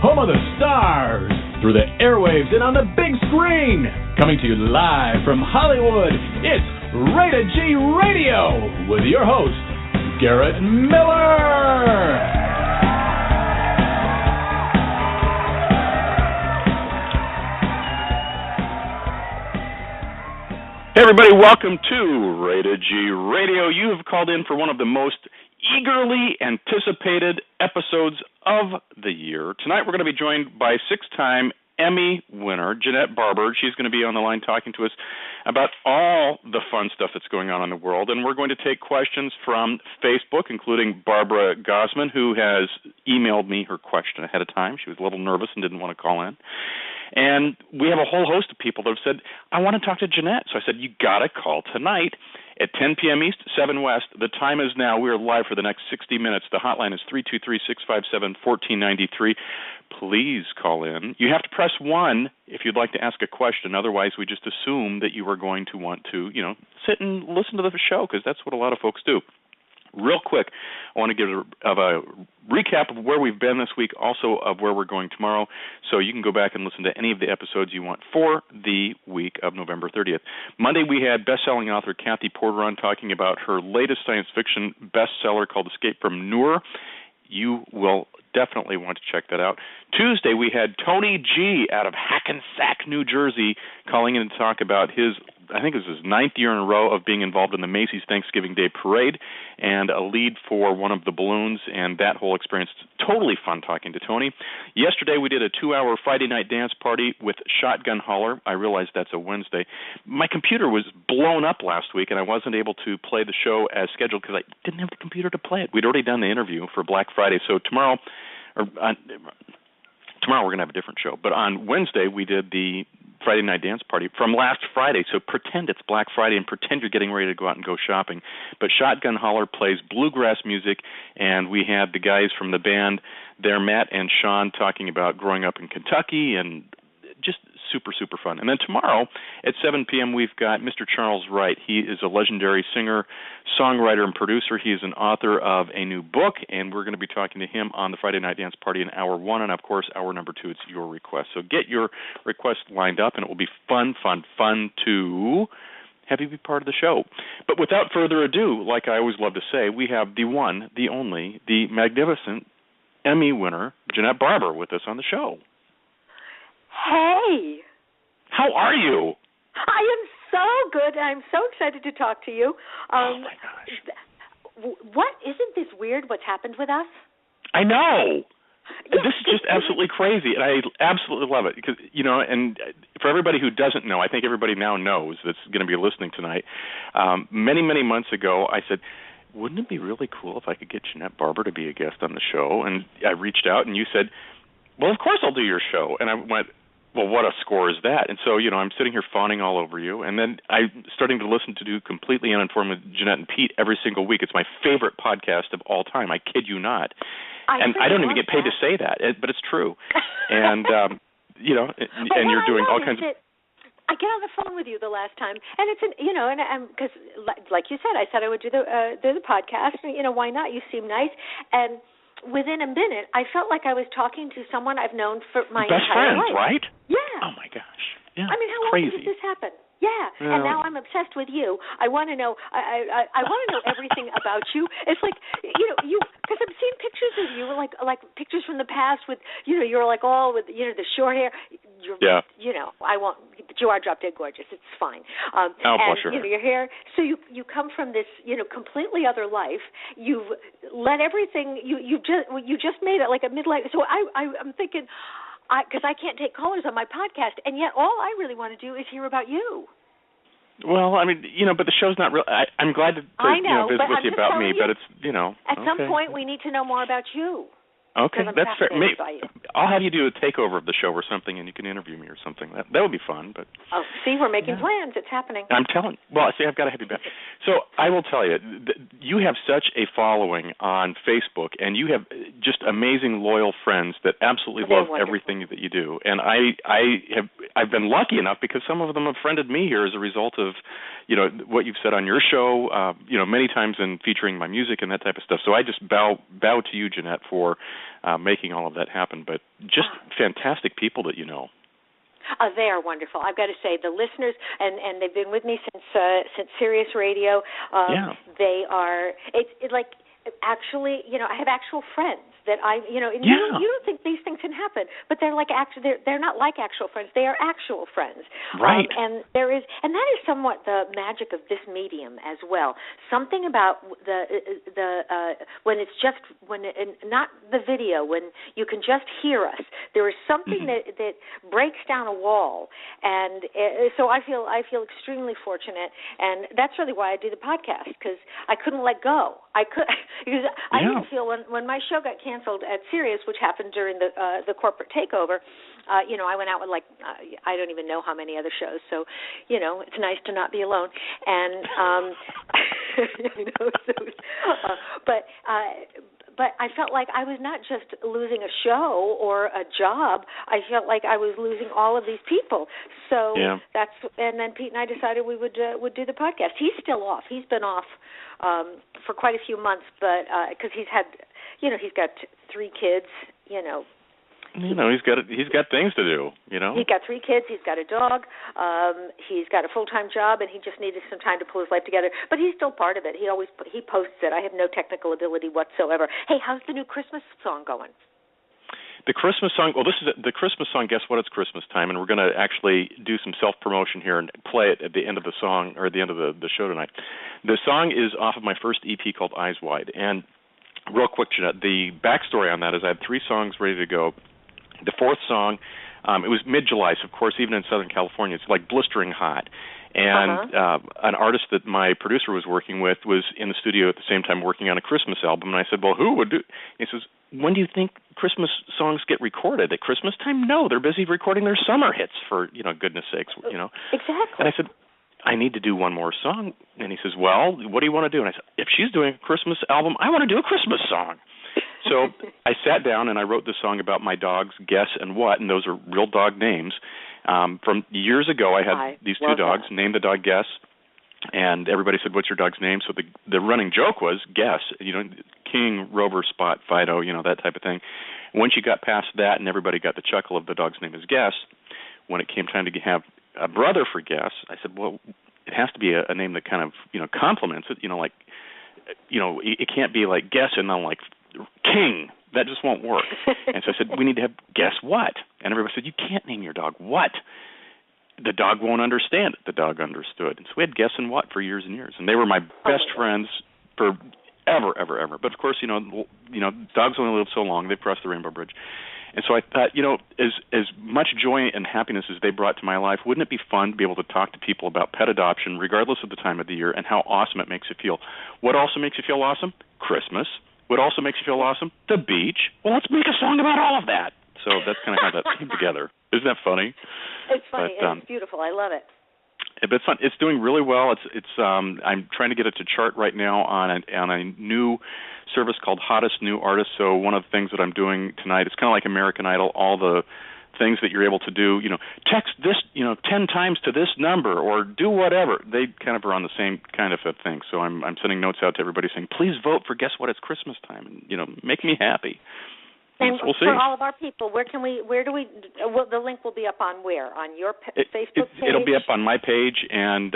home of the stars, through the airwaves and on the big screen. Coming to you live from Hollywood, it's Rated G Radio with your host, Garrett Miller. Hey everybody, welcome to Rated G Radio. You have called in for one of the most eagerly anticipated episodes of the year. Tonight we're going to be joined by six-time Emmy winner, Janette Barber. She's going to be on the line talking to us about all the fun stuff that's going on in the world. And we're going to take questions from Facebook, including Barbara Gosman, who has emailed me her question ahead of time. She was a little nervous and didn't want to call in. And we have a whole host of people that have said, I want to talk to Janette. So I said, you got to call tonight at 10 p.m. East, 7 West. The time is now. We are live for the next 60 minutes. The hotline is 323-657-1493. Please call in. You have to press 1 if you'd like to ask a question. Otherwise, we just assume that you are going to want to, sit and listen to the show, because that's what a lot of folks do. Real quick, I want to give a recap of where we've been this week, also of where we're going tomorrow, so you can go back and listen to any of the episodes you want for the week of November 30th. Monday, we had best-selling author Kathy Porter on talking about her latest science fiction bestseller called Escape from Noor. You will definitely want to check that out. Tuesday, we had Tony G. out of Hackensack, New Jersey, calling in to talk about his, I think it was his 9th year in a row of being involved in the Macy's Thanksgiving Day Parade and a lead for one of the balloons, and that whole experience. Totally fun talking to Tony. Yesterday, we did a 2-hour Friday night dance party with Shotgun Holler. I realize that's a Wednesday. My computer was blown up last week, and I wasn't able to play the show as scheduled because I didn't have the computer to play it. We'd already done the interview for Black Friday, so tomorrow we're going to have a different show. But on Wednesday, we did the Friday night dance party from last Friday, so pretend it's Black Friday and pretend you're getting ready to go out and go shopping. But Shotgun Holler plays bluegrass music, and we had the guys from the band there, Matt and Sean, talking about growing up in Kentucky, and just super, super fun. And then tomorrow at 7 p.m., we've got Mr. Charles Wright. He is a legendary singer, songwriter, and producer. He is an author of a new book, and we're going to be talking to him on the Friday Night Dance Party in Hour 1. And, of course, Hour number 2, it's your request. So get your request lined up, and it will be fun to have you be part of the show. But without further ado, like I always love to say, we have the one, the only, the magnificent Emmy winner, Janette Barber, with us on the show. Hey. How are you? I am so good. I'm so excited to talk to you. Oh, my gosh. Isn't this weird what's happened with us? I know. Yeah, this is just absolutely crazy, and I absolutely love it. Because, and for everybody who doesn't know, I think everybody now knows that's going to be listening tonight. Many, many months ago, I said, wouldn't it be really cool if I could get Janette Barber to be a guest on the show? And I reached out, and you said, well, of course I'll do your show. And I went, well, what a score is that? And so, I'm sitting here fawning all over you. And then I'm starting to listen to do Completely Uninformed with Janette and Pete every single week. It's my favorite podcast of all time. I kid you not. I don't even get paid to say that, but it's true. And, and you're doing all kinds of... I get on the phone with you the last time, and it's because like you said, I said I would do the podcast. Why not? You seem nice, and within a minute, I felt like I was talking to someone I've known for my best entire friends, life. right? Yeah. Oh my gosh. Yeah. I mean, how crazy. often does this happen? Yeah. And now I'm obsessed with you. I want to know. I want to know everything about you. It's like you because I've seen pictures of you, like pictures from the past with you're like all with the short hair. Yeah. I won't. But you are drop dead gorgeous. It's fine. Bless your heart. Your hair. So you come from this completely other life. You've let everything. You just made it like a midlife. So I'm thinking. Because I can't take callers on my podcast, and yet all I really want to do is hear about you. Well, I mean, but the show's not real. I'm glad to visit with you about me, but it's, At some point, we need to know more about you. Okay, that's fair. I'll have you do a takeover of the show or something, and you can interview me or something. That would be fun. But see, we're making plans. It's happening. I'm telling. Well, see, I've got to have you back. So I will tell you, you have such a following on Facebook, and you have just amazing, loyal friends that absolutely love everything that you do. And I've been lucky enough because some of them have friended me here as a result of, what you've said on your show, many times in featuring my music and that type of stuff. So I just bow to you, Janette, for making all of that happen. But just fantastic people that you know. They are wonderful. I've got to say, the listeners, and they've been with me since Sirius Radio. They are. It's like actually, I have actual friends that you don't think these things can happen, but they're like they're not like actual friends. They are actual friends, right? And that is somewhat the magic of this medium as well. Something about when it's just not the video, when you can just hear us. There is something that breaks down a wall, and so I feel extremely fortunate, and that's really why I do the podcast, because I couldn't let go. I didn't feel when my show got canceled at Sirius, which happened during the corporate takeover. I went out with I don't even know how many other shows. So, it's nice to not be alone. And but I felt like I was not just losing a show or a job. I felt like I was losing all of these people. So and then Pete and I decided we would do the podcast. He's still off. He's been off for quite a few months, but because he's had, he's got 3 kids, he's got things to do, He's got 3 kids, he's got a dog, he's got a full-time job, and he just needed some time to pull his life together. But he's still part of it. He posts it. I have no technical ability whatsoever. Hey, how's the new Christmas song going? The Christmas song, this is the Christmas song, Guess What? It's Christmas Time, and we're going to actually do some self-promotion here and play it at the end of the song, or at the end of the show tonight. The song is off of my first EP called Eyes Wide, and real quick, Janette, the backstory on that is I had 3 songs ready to go. The 4th song, it was mid-July, so of course, even in Southern California, it's like blistering hot. And an artist that my producer was working with was in the studio at the same time working on a Christmas album, and I said, well, who would do? He says, when do you think Christmas songs get recorded? At Christmas time? No, they're busy recording their summer hits, for goodness sakes, Exactly. And I said, I need to do one more song. And he says, well, what do you want to do? And I said, if she's doing a Christmas album, I want to do a Christmas song. So I sat down and I wrote this song about my dogs, Guess and What, and those are real dog names. From years ago, I had these 2 dogs, named the dog Guess, and everybody said, what's your dog's name? So the running joke was Guess, King, Rover, Spot, Fido, that type of thing. Once you got past that and everybody got the chuckle of the dog's name is Guess, when it came time to have a brother for Guess, I said, well, it has to be a name that kind of, complements it, it can't be like Guess and then like King. That just won't work. And so I said, we need to have Guess What? And everybody said, you can't name your dog What? The dog won't understand it. The dog understood. And so we had Guess and What for years and years. And they were my best friends for ever. But of course, dogs only live so long. They've crossed the Rainbow Bridge. And so I thought, as much joy and happiness as they brought to my life, wouldn't it be fun to be able to talk to people about pet adoption, regardless of the time of the year, and how awesome it makes you feel? What also makes you feel awesome? Christmas. What also makes you feel awesome? The beach. Well, let's make a song about all of that. So that's kind of how that came together. Isn't that funny? It's funny. It's beautiful. I love it. But it's fun. It's doing really well. I'm trying to get it to chart right now on a new service called Hottest New Artists. So one of the things that I'm doing tonight, it's kind of like American Idol, all the things that you're able to do, text this, 10 times to this number or do whatever. They kind of are on the same kind of a thing. So I'm sending notes out to everybody saying, please vote for Guess What? It's Christmas time, and, make me happy. And we'll see. For all of our people, where do we, the link will be up on where? On your Facebook page? It'll be up on my page, and,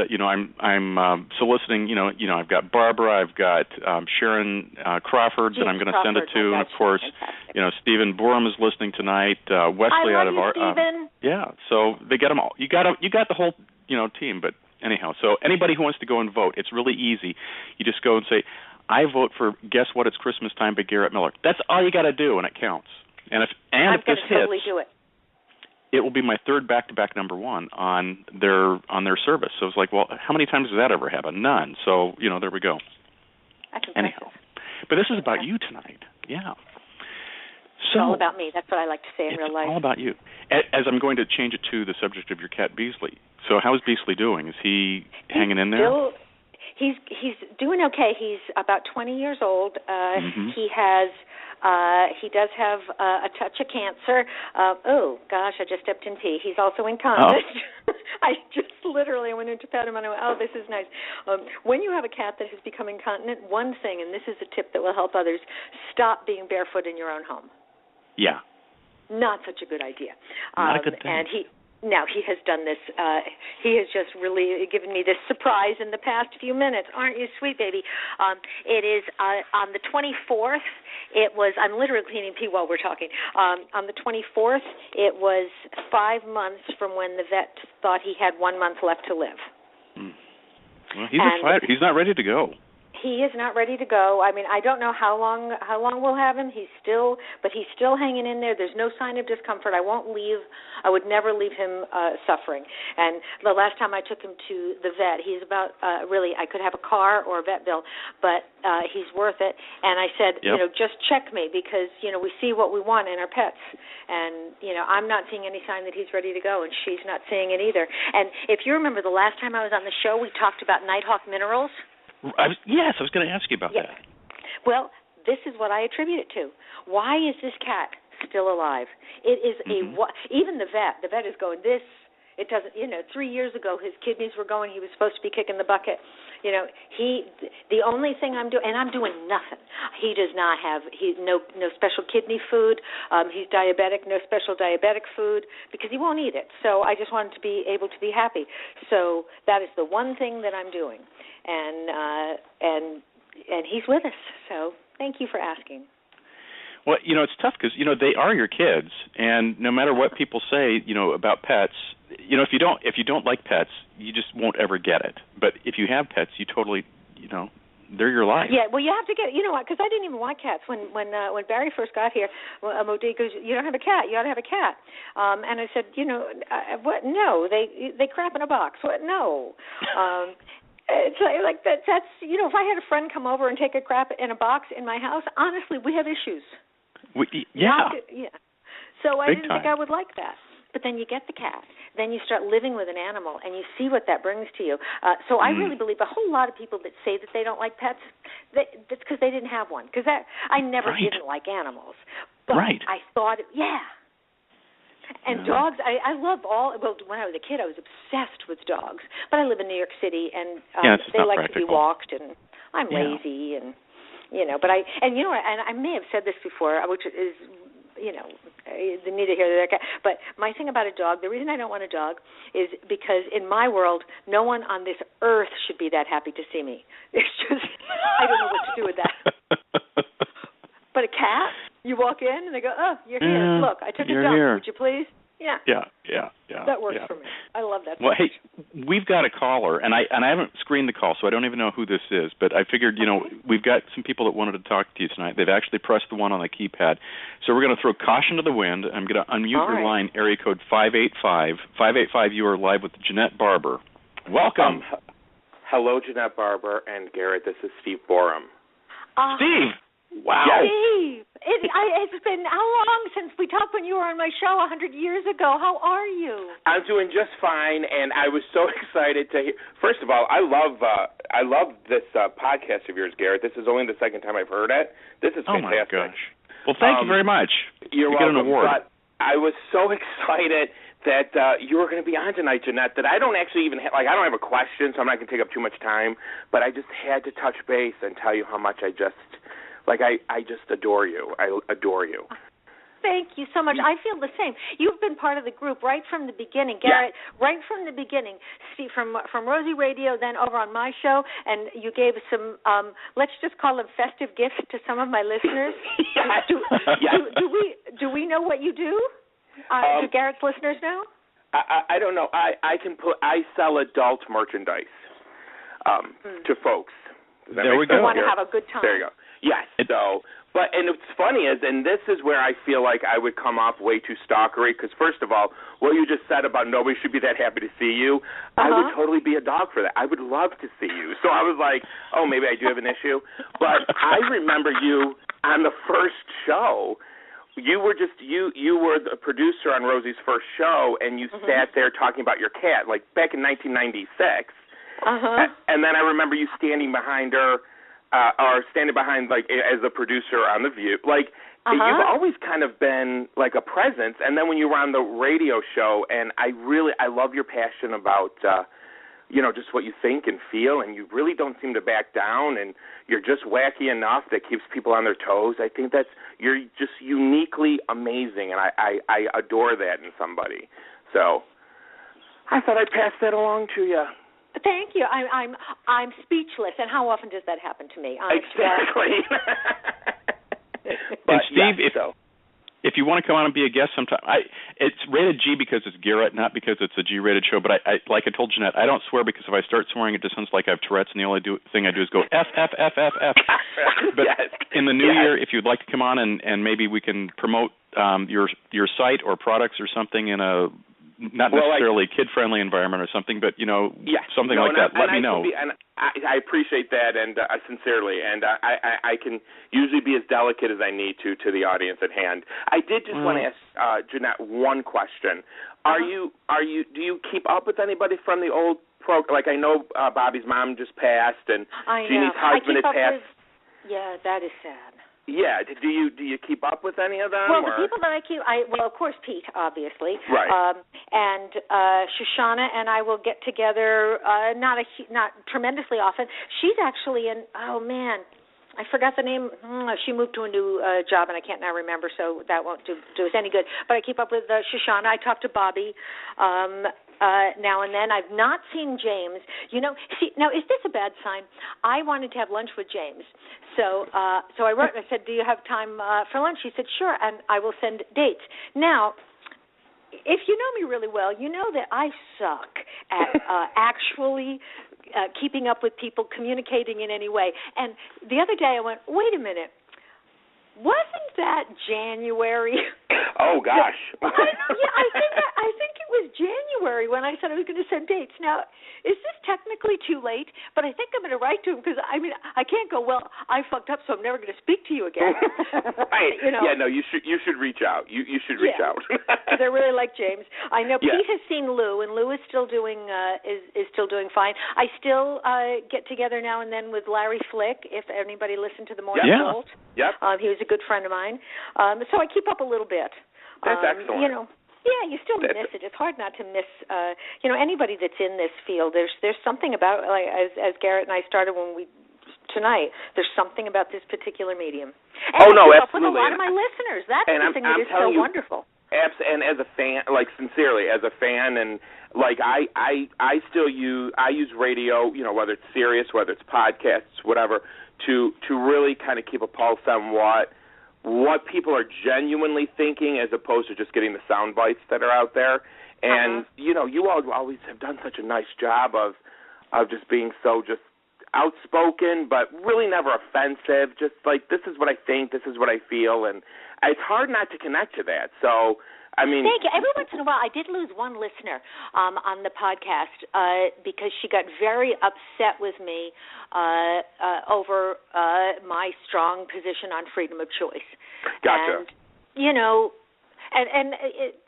I'm soliciting, I've got Barbara, I've got Sharon Crawford that I'm going to send it to, and of course, fantastic. Stephen Borum is listening tonight, Wesley out of our... Stephen. Yeah, so they get them all. You got the whole, team, but anyhow, so anybody who wants to go and vote, it's really easy. You just go and say, I vote for Guess What? It's Christmas Time by Garrett Miller. That's all you got to do, and it counts. And if this totally hits, do it. It will be my 3rd back-to-back number 1 on their service. So it's like, well, how many times does that ever happen? None. So there we go. That's impressive. Anyhow, but this is about you tonight. Yeah. It's all about me. That's what I like to say in real life. It's all about you. As I'm going to change it to the subject of your cat, Beasley. So how is Beasley doing? Is he hanging in there? He's doing okay. He's about 20 years old. He does have a touch of cancer. Oh gosh, I just stepped in tea. He's also incontinent. Oh. I just literally went in to pet him and I went, oh, this is nice. When you have a cat that has become incontinent, one thing, and this is a tip that will help others, stop being barefoot in your own home. Yeah. Not such a good idea. Not a good thing. And he has done this. He has just really given me this surprise in the past few minutes. Aren't you sweet, baby? It is on the 24th. It was. I'm literally cleaning pee while we're talking. On the 24th, it was 5 months from when the vet thought he had 1 month left to live. Well, he's a fighter. He's not ready to go. He is not ready to go. I mean, I don't know how long we'll have him. He's still hanging in there. There's no sign of discomfort. I would never leave him suffering. And the last time I took him to the vet, he's about really, I could have a car or a vet bill, but he's worth it. And I said, just check me because, we see what we want in our pets. And, I'm not seeing any sign that he's ready to go, and she's not seeing it either. And if you remember the last time I was on the show, we talked about Nighthawk Minerals. I was going to ask you about that. Well, this is what I attribute it to. Why is this cat still alive? It is even the vet is going, it doesn't, 3 years ago his kidneys were going, he was supposed to be kicking the bucket. The only thing I'm doing, and I'm doing nothing. He does not have, no special kidney food. He's diabetic, no special diabetic food because he won't eat it. So I just wanted to be able to be happy. So that is the one thing that I'm doing. And he's with us. So thank you for asking. Well, it's tough because they are your kids, and no matter what people say, about pets, if you don't like pets, you just won't ever get it. But if you have pets, you totally, they're your life. Yeah, well, you have to get, because I didn't even want cats when Barry first got here. Modi goes, you don't have a cat, you ought to have a cat. And I said, what? No, they crap in a box. What? No. It's like that's if I had a friend come over and take a crap in a box in my house, honestly, we have issues. Yeah. So I Big didn't time. think I would like that. But then you get the cat. Then you start living with an animal, and you see what that brings to you. So I really believe a whole lot of people that say that they don't like pets, that's because they didn't have one. Because I never didn't like animals. But I thought, And dogs, I love when I was a kid, I was obsessed with dogs. But I live in New York City, and they like to be walked, and I'm lazy, and, but and I may have said this before, which is, neither here nor there. But my thing about a dog, the reason I don't want a dog is because in my world, no one on this earth should be that happy to see me. It's just, I don't know what to do with that. But a cat, you walk in and they go, oh, you're here. Look, I took a dump. Would you please? Yeah. That works for me. I love that. Well, hey, we've got a caller, and I haven't screened the call, so I don't even know who this is. But I figured, we've got some people that wanted to talk to you tonight. They've actually pressed the one on the keypad. So we're going to throw caution to the wind. I'm going to unmute your line, area code 585. 585, you are live with Janette Barber. Welcome. Hello, Janette Barber and Garrett. This is Steve Borum. Steve. Wow. Steve, it's been how long since we talked when you were on my show 100 years ago? How are you? I'm doing just fine, and I was so excited to hear. First of all, I love this podcast of yours, Garrett. This is only the second time I've heard it. This is fantastic. Oh my gosh. Well, thank you very much. You're welcome. Get an award. But I was so excited that you were going to be on tonight, Janette, that I don't actually even I don't have a question, so I'm not going to take up too much time, but I just had to touch base and tell you how much I just adore you. I adore you. Thank you so much. I feel the same. You've been part of the group right from the beginning, Garrett. Yeah. Right from the beginning, Steve, from Rosie Radio, then over on my show, and you gave some, let's just call them festive gifts to some of my listeners. Do we know what you do? Do Garrett's listeners know? I don't know. I sell adult merchandise to folks. There we go. They want to have a good time. There you go. Yes. And what's funny is, and this is where I feel like I would come off way too stalkery, because first of all, what you just said about nobody should be that happy to see you, I would totally be a dog for that. I would love to see you. So I was like, oh, maybe I do have an issue. But I remember you on the first show. You were you were the producer on Rosie's first show, and you sat there talking about your cat, like back in 1996. And then I remember you standing behind her, or standing behind, like, as a producer on The View. Like, you've always kind of been, like, a presence. And then when you were on the radio show, and I love your passion about, just what you think and feel, and you really don't seem to back down, and you're just wacky enough that keeps people on their toes. I think you're just uniquely amazing, and I adore that in somebody. So I thought I'd pass that along to you. Thank you. I'm speechless. And how often does that happen to me? Exactly. And Steve, if you want to come on and be a guest sometime, it's rated G because it's Garrett, not because it's a G-rated show. But I like I told Janette, I don't swear because if I start swearing, it just sounds like I have Tourette's, and the only thing I do is go F, F, F, F, F. But in the new year, if you'd like to come on and maybe we can promote your site or products or something in a not necessarily kid-friendly environment or something, but, something like that. Let me know. I appreciate that, and sincerely, and I can usually be as delicate as I need to the audience at hand. I did just want to ask Janette one question. Do you keep up with anybody from the old program? Like, I know Bobby's mom just passed, and Jeannie's husband had passed. Yeah, that is sad. Yeah. Do you keep up with any of them? Well, the people that I keep, of course, Pete, obviously. Right. And Shoshana and I will get together, not tremendously often. She's actually in, I forgot the name. She moved to a new job, and I can't now remember, so that won't do us any good. But I keep up with Shoshana. I talk to Bobby now and then. I've not seen James. Now, is this a bad sign? I wanted to have lunch with James. So I wrote and I said, do you have time for lunch? He said, sure, and I will send dates. Now, if you know me really well, you know that I suck at actually keeping up with people, communicating in any way. And the other day I went, wait a minute, wasn't that January? Oh, gosh. I think it was January when I said I was going to send dates. Now, is this technically too late? But I think I'm going to write to him because, I can't go, well, I fucked up, so I'm never going to speak to you again. Right. Yeah, no, you should reach out. You should reach out. Because I really like James. I know Pete has seen Lou, and Lou is still doing is still doing fine. I still get together now and then with Larry Flick, if anybody listened to the Morning Jolt. Yep. He was a good friend of mine. So I keep up a little bit. That's excellent. You still miss it. It's hard not to miss, anybody that's in this field. There's something about, like, as Garrett and I started tonight, there's something about this particular medium. And no, I keep absolutely. up with a lot of my listeners. That's the thing that is so wonderful. And as a fan, like, sincerely, as a fan, and like I use radio, whether it's Sirius, whether it's podcasts, whatever, to really kind of keep a pulse on what people are genuinely thinking, as opposed to just getting the sound bites that are out there. And you all always have done such a nice job of just being so just outspoken, but really never offensive. Just like, this is what I think, this is what I feel, and it's hard not to connect to that. So, thank you. Every once in a while, I did lose one listener on the podcast because she got very upset with me over my strong position on freedom of choice. Gotcha. And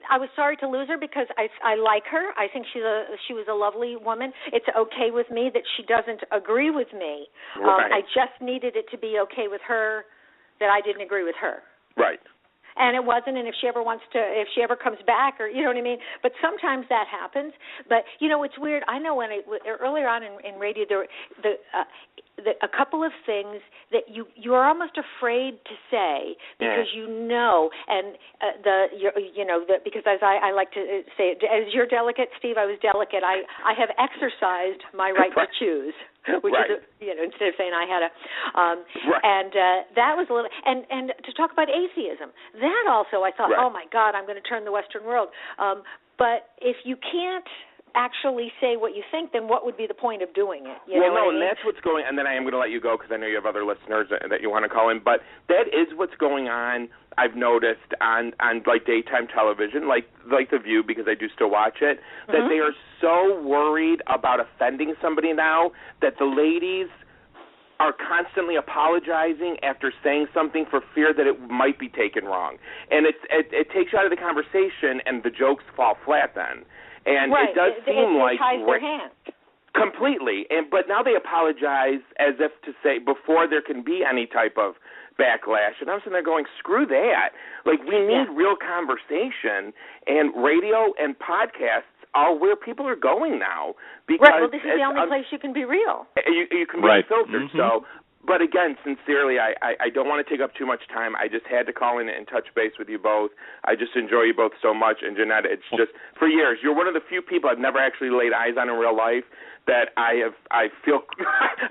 I was sorry to lose her because I like her. I think she was a lovely woman. It's okay with me that she doesn't agree with me. Right. I just needed it to be okay with her that I didn't agree with her. Right. And it wasn't, and if she ever comes back, or, you know what I mean? But sometimes that happens. But, it's weird. I know earlier on in radio, there were a couple of things that you are almost afraid to say because and because as I like to say, as you're delicate, Steve, I was delicate. I have exercised my right to choose. Which is, instead of saying I had and that was a little, and to talk about atheism, that also I thought, oh my God, I'm going to turn the Western world. But if you can't actually say what you think, then what would be the point of doing it? And that's what's going on. And then I am going to let you go because I know you have other listeners that you want to call in. But that is what's going on, I've noticed, on like daytime television, like The View, because I do still watch it, that they are so worried about offending somebody now that the ladies are constantly apologizing after saying something for fear that it might be taken wrong. And it takes you out of the conversation, and the jokes fall flat then. And it does seem like it ties their hands. Completely. But now they apologize as if to say before there can be any type of backlash. And I'm sitting there going, screw that. Like, we need real conversation, and radio and podcasts are where people are going now. Because this is the only place you can be real. You can be unfiltered. So But again, sincerely, I don't want to take up too much time. I just had to call in and touch base with you both. I just enjoy you both so much. And Janette, it's just, for years, you're one of the few people I've never actually laid eyes on in real life that I feel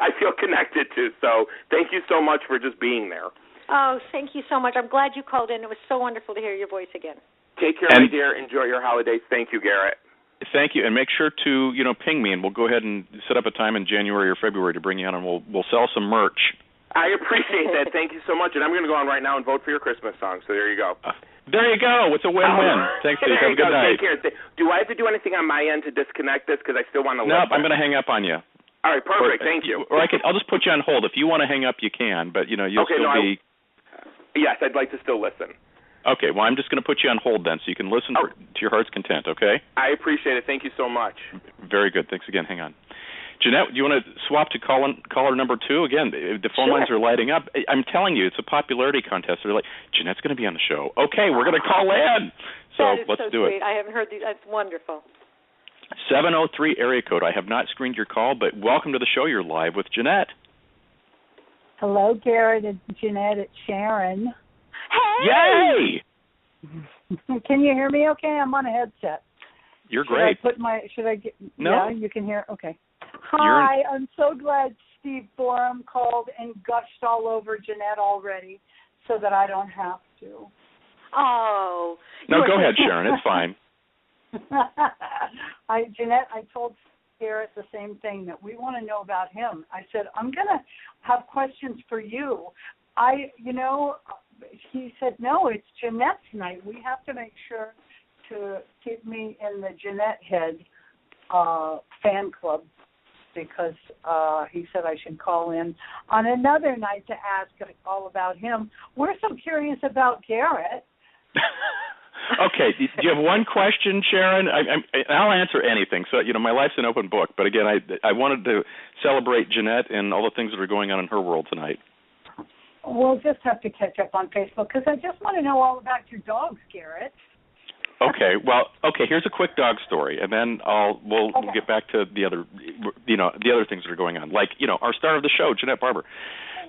I feel connected to. So thank you so much for just being there. Oh, thank you so much. I'm glad you called in. It was so wonderful to hear your voice again. Take care, my dear. Enjoy your holidays. Thank you, Garrett. Thank you, and make sure to ping me, and we'll go ahead and set up a time in January or February to bring you on, and we'll sell some merch. I appreciate that. Thank you so much, and I'm going to go on right now and vote for your Christmas song. So there you go. There you go. It's a win-win. Thanks, Steve. Have a good night. Take care. Do I have to do anything on my end to disconnect this because I still want to listen? Nope, I'm going to hang up on you. All right, perfect. Thank you. Or I'll just put you on hold. If you want to hang up, you can, but you'll still be. Yes, I'd like to still listen. Okay, well, I'm just going to put you on hold then, so you can listen to your heart's content, okay? I appreciate it. Thank you so much. Very good. Thanks again. Hang on. Janette, do you want to swap to caller number 2? Again, the phone lines are lighting up. I'm telling you, it's a popularity contest. They're like, Janette's going to be on the show. Okay, we're going to call in. So let's do it. I haven't heard these. That's wonderful. 703 area code. I have not screened your call, but welcome to the show. You're live with Janette. Hello, Garrett and Janette. It's Sharon. Hey! Yay! Can you hear me okay? I'm on a headset. You're great. Should I get... No. Yeah, you can hear... Okay. Hi, I'm so glad Steve Borum called and gushed all over Janette already so that I don't have to. Oh. No, go ahead, Sharon. It's fine. Janette, I told Garrett the same thing, that we want to know about him. I said, I'm going to have questions for you. He said, no, it's Janette's night. We have to make sure to keep me in the Janette Head fan club because he said I should call in on another night to ask all about him. We're so curious about Garrett. Okay, do you have one question, Sharon? I'll answer anything. So, my life's an open book. But again, I wanted to celebrate Janette and all the things that are going on in her world tonight. We'll just have to catch up on Facebook because I just want to know all about your dogs, Garrett. Okay, here's a quick dog story, and then we'll get back to the other, the other things that are going on. Like, our star of the show, Janette Barber.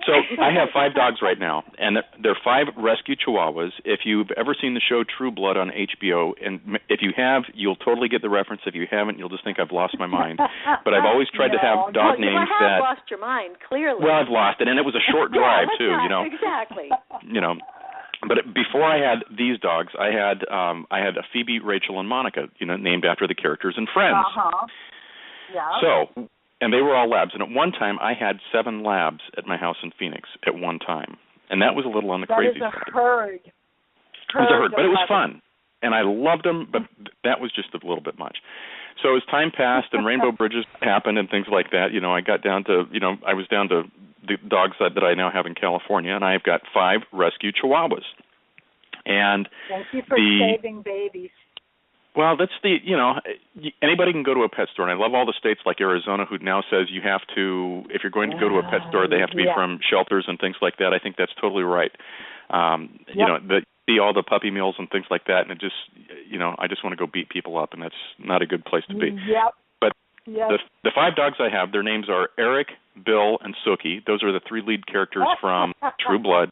So I have 5 dogs right now, and they're 5 rescue Chihuahuas. If you've ever seen the show True Blood on HBO, and if you have, you'll totally get the reference. If you haven't, you'll just think I've lost my mind. But I've always tried to have dog names that... You have lost your mind, clearly. Well, I've lost it, and it was a short drive, too, Exactly. But before I had these dogs, I had a Phoebe, Rachel, and Monica, named after the characters in Friends. Uh-huh. Yeah. So... And they were all labs. And at one time, I had 7 labs at my house in Phoenix at one time. And that was a little on the crazy side. That is a herd. It was a herd, but it was fun. And I loved them, but that was just a little bit much. So as time passed and Rainbow Bridges happened and things like that, I got down to, I was down to the dogs that I now have in California, and I've got 5 rescue Chihuahuas. And thank you for saving babies. Well, that's anybody can go to a pet store, and I love all the states like Arizona who now says you have to, if you're going to go to a pet store, they have to be from shelters and things like that. I think that's totally right. See all the puppy mills and things like that, and it just, I just want to go beat people up, and that's not a good place to be. Yep. But the 5 dogs I have, their names are Eric, Bill, and Sookie. Those are the 3 lead characters from True Blood.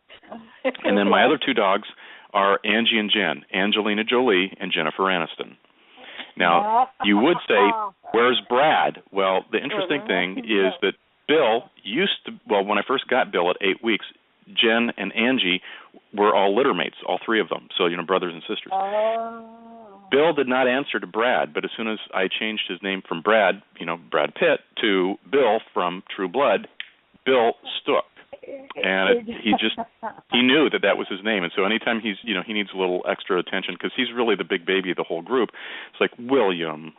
And then my other 2 dogs are Angie and Jen, Angelina Jolie and Jennifer Aniston. Now, you would say, where's Brad? Well, the interesting thing is that Bill when I first got Bill at 8 weeks, Jen and Angie were all litter mates, all 3 of them, so, brothers and sisters. Bill did not answer to Brad, but as soon as I changed his name from Brad, Brad Pitt, to Bill from True Blood, Bill stuck. And he knew that was his name. And so anytime he needs a little extra attention, because he's really the big baby of the whole group, it's like, William,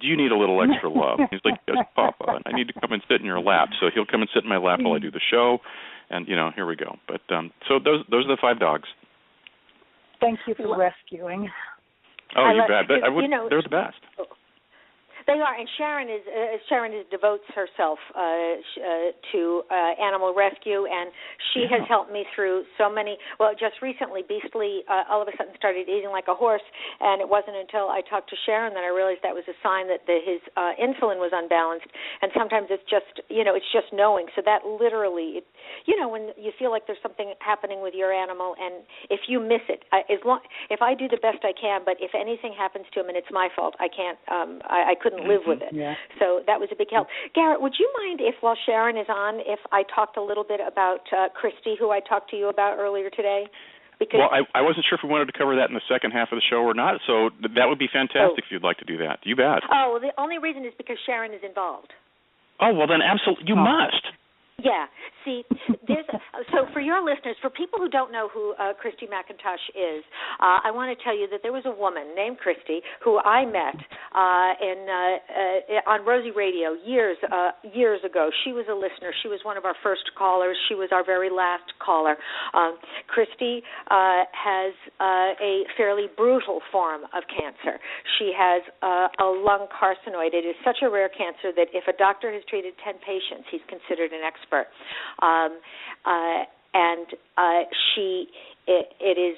do you need a little extra love? He's like, yes, Papa, and I need to come and sit in your lap. So he'll come and sit in my lap while I do the show, and, here we go. But so those are the 5 dogs. Thank you for rescuing. Oh, you bet. But they're the best. They are, and Sharon devotes herself to animal rescue, and she has helped me through so many. Well, just recently, Beastly all of a sudden started eating like a horse, and it wasn't until I talked to Sharon that I realized that was a sign that his insulin was unbalanced. And sometimes it's just, it's just knowing. So that literally, when you feel like there's something happening with your animal, and if you miss it, if I do the best I can, but if anything happens to him and it's my fault, I can't. I couldn't live with it. Yeah. So that was a big help. Garrett, would you mind if, while Sharon is on, if I talked a little bit about Kristy, who I talked to you about earlier today? Because I wasn't sure if we wanted to cover that in the second half of the show or not, so that would be fantastic if you'd like to do that. You bet. Oh, the only reason is because Sharon is involved. Oh, well then absolutely, you must. Yeah. See, so for your listeners, for people who don't know who Kristy McIntosh is, I want to tell you that there was a woman named Kristy who I met on Rosie Radio years ago. She was a listener. She was one of our first callers. She was our very last caller. Kristy has a fairly brutal form of cancer. She has a lung carcinoid. It is such a rare cancer that if a doctor has treated 10 patients, he's considered an expert. It is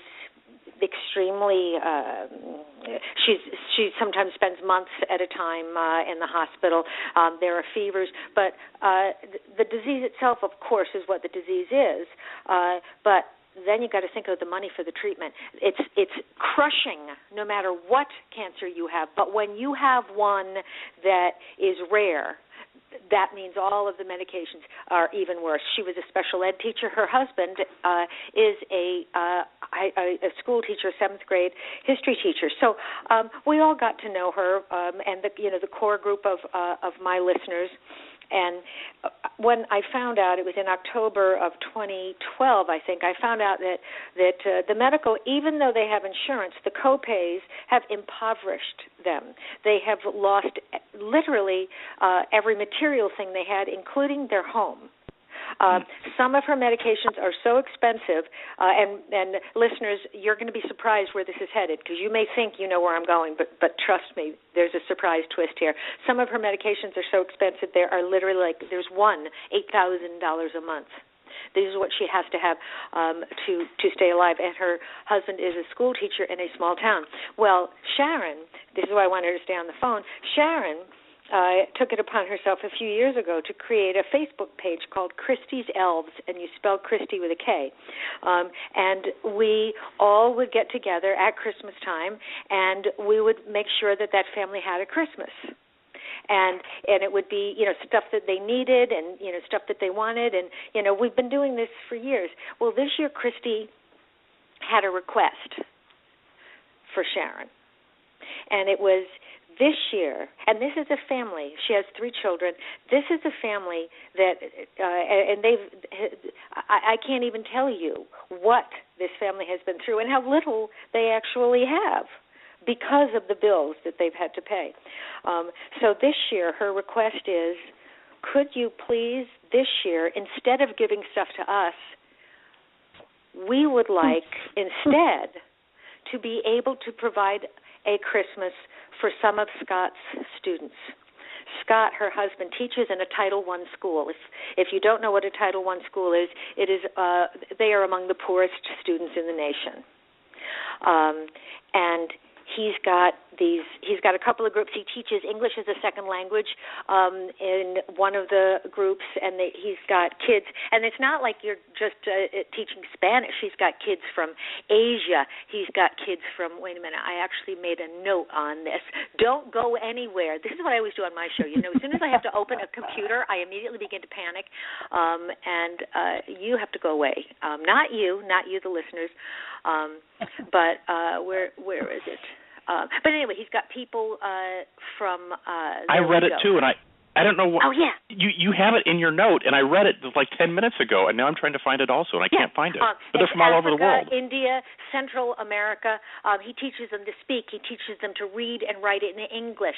extremely. She sometimes spends months at a time in the hospital. There are fevers, but the disease itself, of course, is what the disease is. But then you got to think of the money for the treatment. It's crushing no matter what cancer you have. But when you have one that is rare, that means all of the medications are even worse. She was a special ed teacher. Her husband is a school teacher, 7th grade history teacher. So we all got to know her and the core group of my listeners. And when I found out, it was in October of 2012, I think, I found out that the medical, even though they have insurance, the co-pays have impoverished them. They have lost literally every material thing they had, including their home. Some of her medications are so expensive, and listeners, you're going to be surprised where this is headed, because you may think you know where I'm going, but trust me, there's a surprise twist here. Some of her medications are so expensive, there are literally there's one $8,000 a month. This is what she has to have to stay alive, and her husband is a school teacher in a small town. Well, Sharon, this is why I wanted her to stay on the phone, Sharon took it upon herself a few years ago to create a Facebook page called Kristy's Elves, and you spell Kristy with a K. And we all would get together at Christmas time, and we would make sure that family had a Christmas. And it would be, stuff that they needed and, stuff that they wanted. And, we've been doing this for years. Well, this year Kristy had a request for Sharon. And it was this year, and this is a family. She has 3 children. This is a family that, and I can't even tell you what this family has been through and how little they actually have because of the bills that they've had to pay. So this year, her request is, could you please, this year, instead of giving stuff to us, we would like instead to be able to provide a Christmas for some of Scott's students. Scott, her husband, teaches in a Title I school. If you don't know what a Title I school is, it is they are among the poorest students in the nation. And he's got a couple of groups. He teaches English as a second language in one of the groups, and he's got kids. And it's not like you're just teaching Spanish. He's got kids from Asia. He's got kids from, wait a minute, I actually made a note on this. Don't go anywhere. This is what I always do on my show. As soon as I have to open a computer, I immediately begin to panic, and you have to go away. Not you, the listeners, but where is it? But anyway, he's got people from. I read it too, and I don't know what. Oh, yeah. You have it in your note, and I read it like 10 minutes ago, and now I'm trying to find it also, and I can't find it. But they're from all over the world. India, Central America. He teaches them to speak. He teaches them to read and write it in English.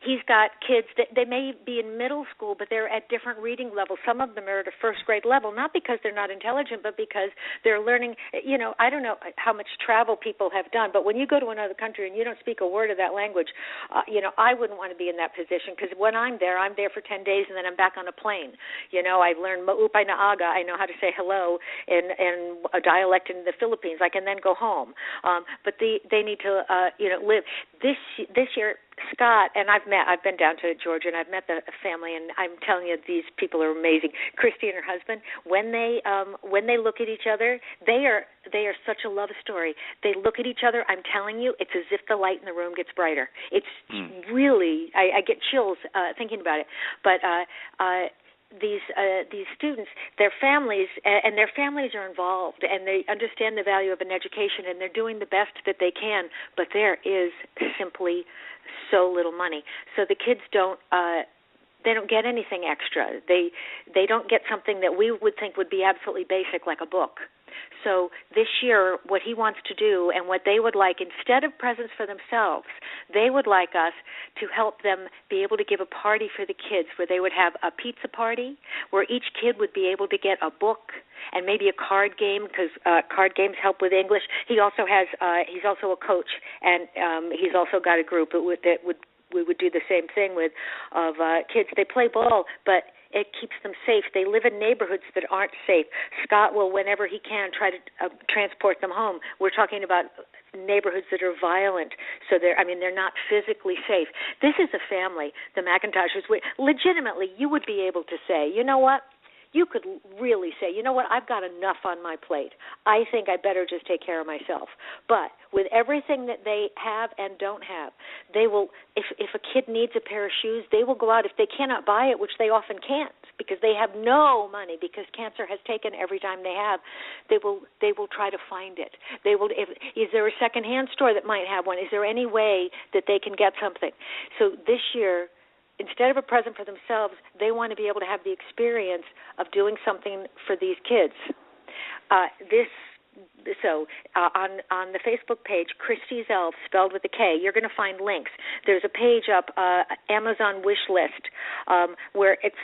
He's got kids that they may be in middle school, but they're at different reading levels. Some of them are at a first grade level, not because they're not intelligent, but because they're learning. I don't know how much travel people have done, but when you go to another country and you don't speak a word of that language, I wouldn't want to be in that position, because when I'm there for 10 days, and then I'm back on a plane. I've learned Maupai Naaga. I know how to say hello in a dialect in the Philippines. I can then go home. But they need to, live. This year, Scott and I've been down to Georgia, and I've met the family, and I'm telling you, these people are amazing. Kristy and her husband, when they look at each other, they are such a love story. They look at each other. I'm telling you, it's as if the light in the room gets brighter. It's really, I get chills thinking about it. But these students, their families are involved, and they understand the value of an education, and they're doing the best that they can. But there is simply so little money, so the kids don't get anything extra. They don't get something that we would think would be absolutely basic, like a book. So this year, what he wants to do, and what they would like, instead of presents for themselves, they would like us to help them be able to give a party for the kids, where they would have a pizza party, where each kid would be able to get a book and maybe a card game, because card games help with English. He also has he's also a coach, and he's also got a group we would do the same thing with, of kids. They play ball, but it keeps them safe. They live in neighborhoods that aren't safe. Scott will, whenever he can, try to transport them home. We're talking about neighborhoods that are violent, so they're not physically safe. This is a family, the McIntoshes. Legitimately, you would be able to say, you know what? You could really say, you know what, I've got enough on my plate. I think I better just take care of myself. But with everything that they have and don't have, they will, if a kid needs a pair of shoes, they will go out. If they cannot buy it, which they often can't, because they have no money, because cancer has taken every time they have, they will try to find it. Is there a secondhand store that might have one? Is there any way that they can get something? So this year, instead of a present for themselves, they want to be able to have the experience of doing something for these kids. On the Facebook page, Kristy's Elves, spelled with a K, you're going to find links. There's a page up, Amazon wish list, where it's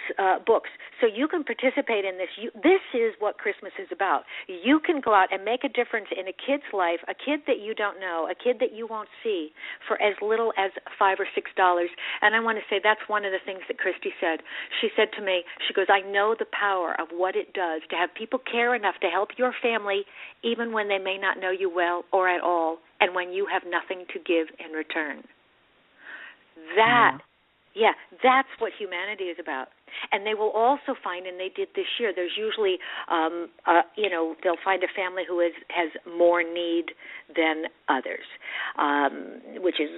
books. So you can participate in this. This is what Christmas is about. You can go out and make a difference in a kid's life, a kid that you don't know, a kid that you won't see, for as little as $5 or $6. And I want to say that's one of the things that Kristy said. She said to me, she goes, I know the power of what it does to have people care enough to help your family, even when they may not know you well or at all, and when you have nothing to give in return. That's what humanity is about. And they will also find, and they did this year, there's usually, they'll find a family who has more need than others, which is,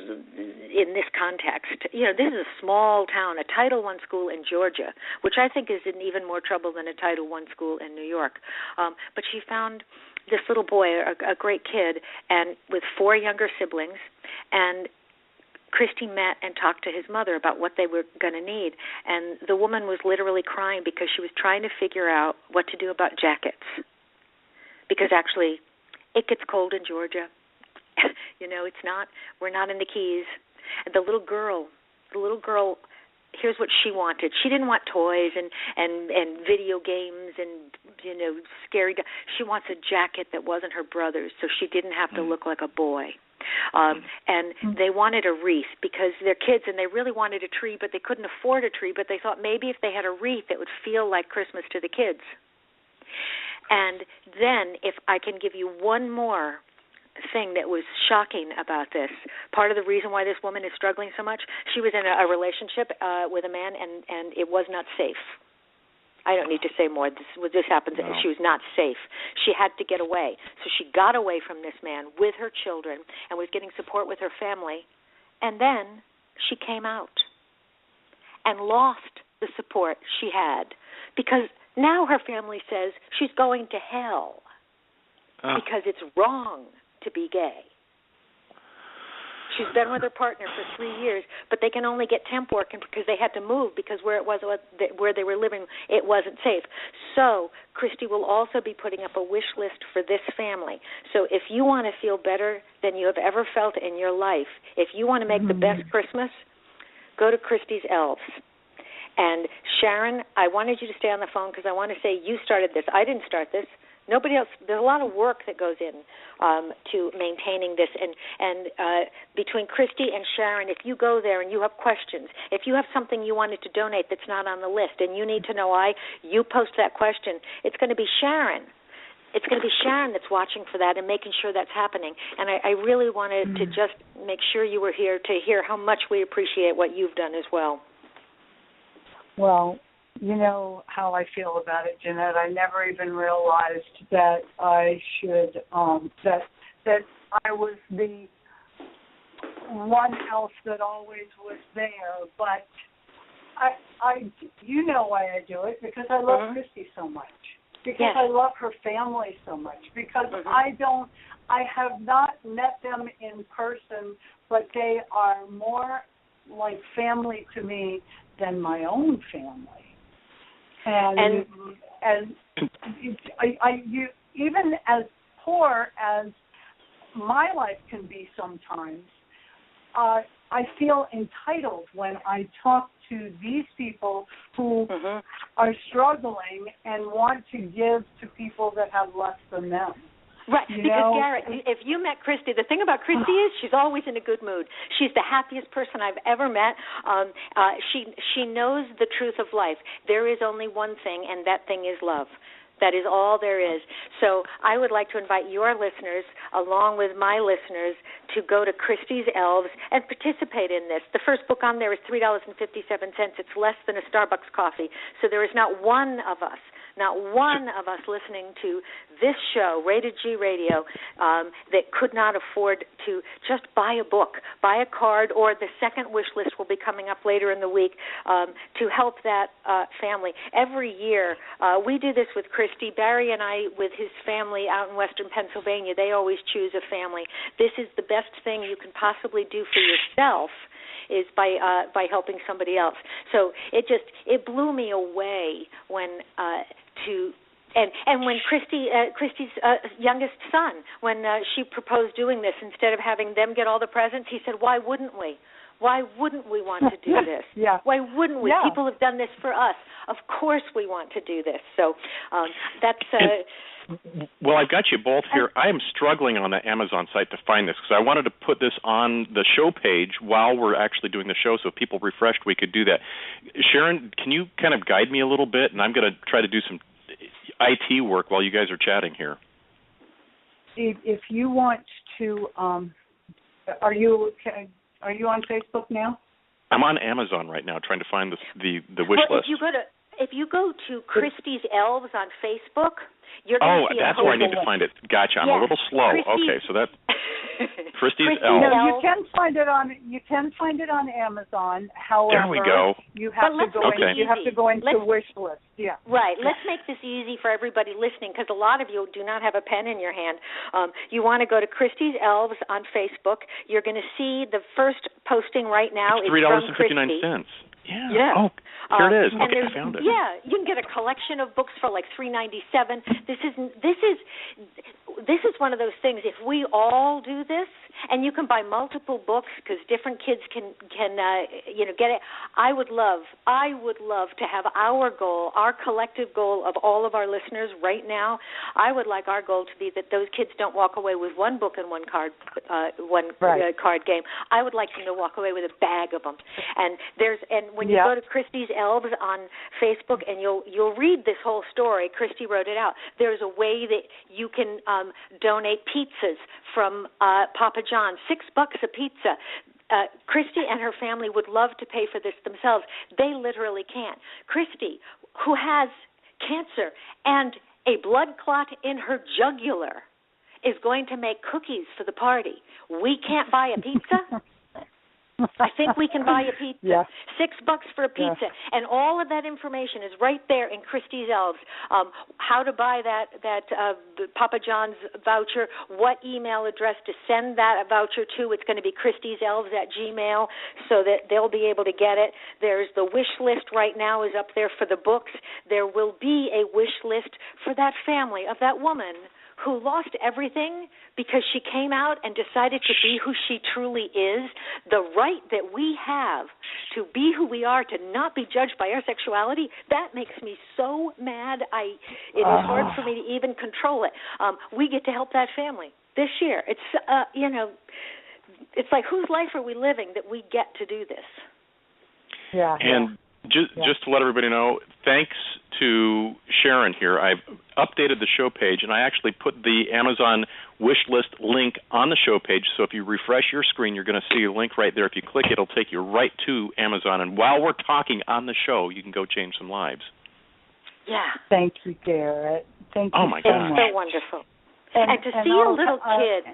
in this context, this is a small town, a Title I school in Georgia, which I think is in even more trouble than a Title I school in New York. But she found this little boy, a great kid, and with 4 younger siblings, and Kristy met and talked to his mother about what they were going to need, and the woman was literally crying because she was trying to figure out what to do about jackets, because actually it gets cold in Georgia. We're not in the Keys. And the little girl, here's what she wanted. She didn't want toys and video games and scary. She wants a jacket that wasn't her brother's, so she didn't have to look like a boy. And they wanted a wreath because they're kids, and they really wanted a tree, but they couldn't afford a tree. But they thought maybe if they had a wreath, it would feel like Christmas to the kids. And then, if I can give you one more thing that was shocking about this, part of the reason why this woman is struggling so much, she was in a relationship with a man, and it was not safe. I don't need to say more. This happens. No. She was not safe. She had to get away. So she got away from this man with her children and was getting support with her family. And then she came out and lost the support she had, because now her family says she's going to hell because it's wrong to be gay. She's been with her partner for 3 years, but they can only get temp work because they had to move because where they were living, it wasn't safe. So Kristy will also be putting up a wish list for this family. So if you want to feel better than you have ever felt in your life, if you want to make the best Christmas, go to Kristy's Elves. And Sharon, I wanted you to stay on the phone because I want to say you started this. I didn't start this. Nobody else. There's a lot of work that goes in to maintaining this. And between Kristy and Sharon, if you go there and you have questions, if you have something you wanted to donate that's not on the list and you need to know why, you post that question. It's going to be Sharon. It's going to be Sharon that's watching for that and making sure that's happening. And I really wanted to just make sure you were here to hear how much we appreciate what you've done as well. Well, you know how I feel about it, Janette. I never even realized that I should that I was the one else that always was there. But I you know why I do it, because I love Kristy so much. Because I love her family so much. Because I have not met them in person, but they are more like family to me than my own family. And you, even as poor as my life can be sometimes, I feel entitled when I talk to these people who are struggling and want to give to people that have less than them. Right, because Garrett, if you met Kristy, the thing about Kristy is she's always in a good mood. She's the happiest person I've ever met. She knows the truth of life. There is only one thing, and that thing is love. That is all there is. So I would like to invite your listeners, along with my listeners, to go to Kristy's Elves and participate in this. The first book on there is $3.57. It's less than a Starbucks coffee. So there is not one of us listening to this show, Rated G Radio, that could not afford to just buy a book, buy a card, or the second wish list will be coming up later in the week to help that family. Every year, we do this with Kristy. Barry and I, with his family out in western Pennsylvania, they always choose a family. This is the best thing you can possibly do for yourself, is by helping somebody else. So it blew me away when when Kristy's youngest son, when she proposed doing this, instead of having them get all the presents, he said, "Why wouldn't we? Why wouldn't we want to do this? Why wouldn't we? Yeah. People have done this for us. Of course we want to do this." So that's. Well, I've got you both here. I am struggling on the Amazon site to find this because I wanted to put this on the show page while we're actually doing the show, so if people refreshed, we could do that. Sharon, can you kind of guide me a little bit? And I'm going to try to do some IT work while you guys are chatting here. If you want to, are you on Facebook now? I'm on Amazon right now trying to find the wish list. If you go to Kristy's Elves on Facebook, you're going to see that's where I need to find it. Gotcha. I'm a little slow. Okay, so that's Kristy's Elves. No, you can find it on Amazon. However, there we go. You have to go into wish list. Yeah. Right. Let's make this easy for everybody listening, because a lot of you do not have a pen in your hand. You want to go to Kristy's Elves on Facebook. You're going to see the first posting right now. It's $3.59. Yeah. Oh, here it is. Okay, I found it. Yeah, you can get a collection of books for like $3.97. This is one of those things. If we all do this, and you can buy multiple books because different kids can get it. I would love to have our goal, our collective goal of all of our listeners right now. I would like our goal to be that those kids don't walk away with one book and one card card game. I would like them to walk away with a bag of them. And when you go to Kristy's Elves on Facebook, and you'll read this whole story. Kristy wrote it out. There's a way that you can donate pizzas from Papa John's, $6 a pizza. Kristy and her family would love to pay for this themselves. They literally can't. Kristy, who has cancer and a blood clot in her jugular, is going to make cookies for the party. We can't buy a pizza? I think we can buy a pizza. Yeah. $6 for a pizza. Yeah. And all of that information is right there in Kristy's Elves. How to buy that Papa John's voucher, what email address to send that voucher to. It's going to be christyselves@gmail so that they'll be able to get it. There's the wish list right now is up there for the books. There will be a wish list for that family of that woman who lost everything because she came out and decided to be who she truly is. The right that we have to be who we are, to not be judged by our sexuality, that makes me so mad. It is hard for me to even control it. We get to help that family this year. It's, it's like, whose life are we living that we get to do this? Yeah. And just to let everybody know, thanks to Sharon here, I've updated the show page, and I actually put the Amazon wish list link on the show page. So if you refresh your screen, you're going to see a link right there. If you click it, it'll take you right to Amazon. And while we're talking on the show, you can go change some lives. Yeah. Thank you, Garrett. Thank you. Oh, my God. It's so wonderful. And to see a little kid.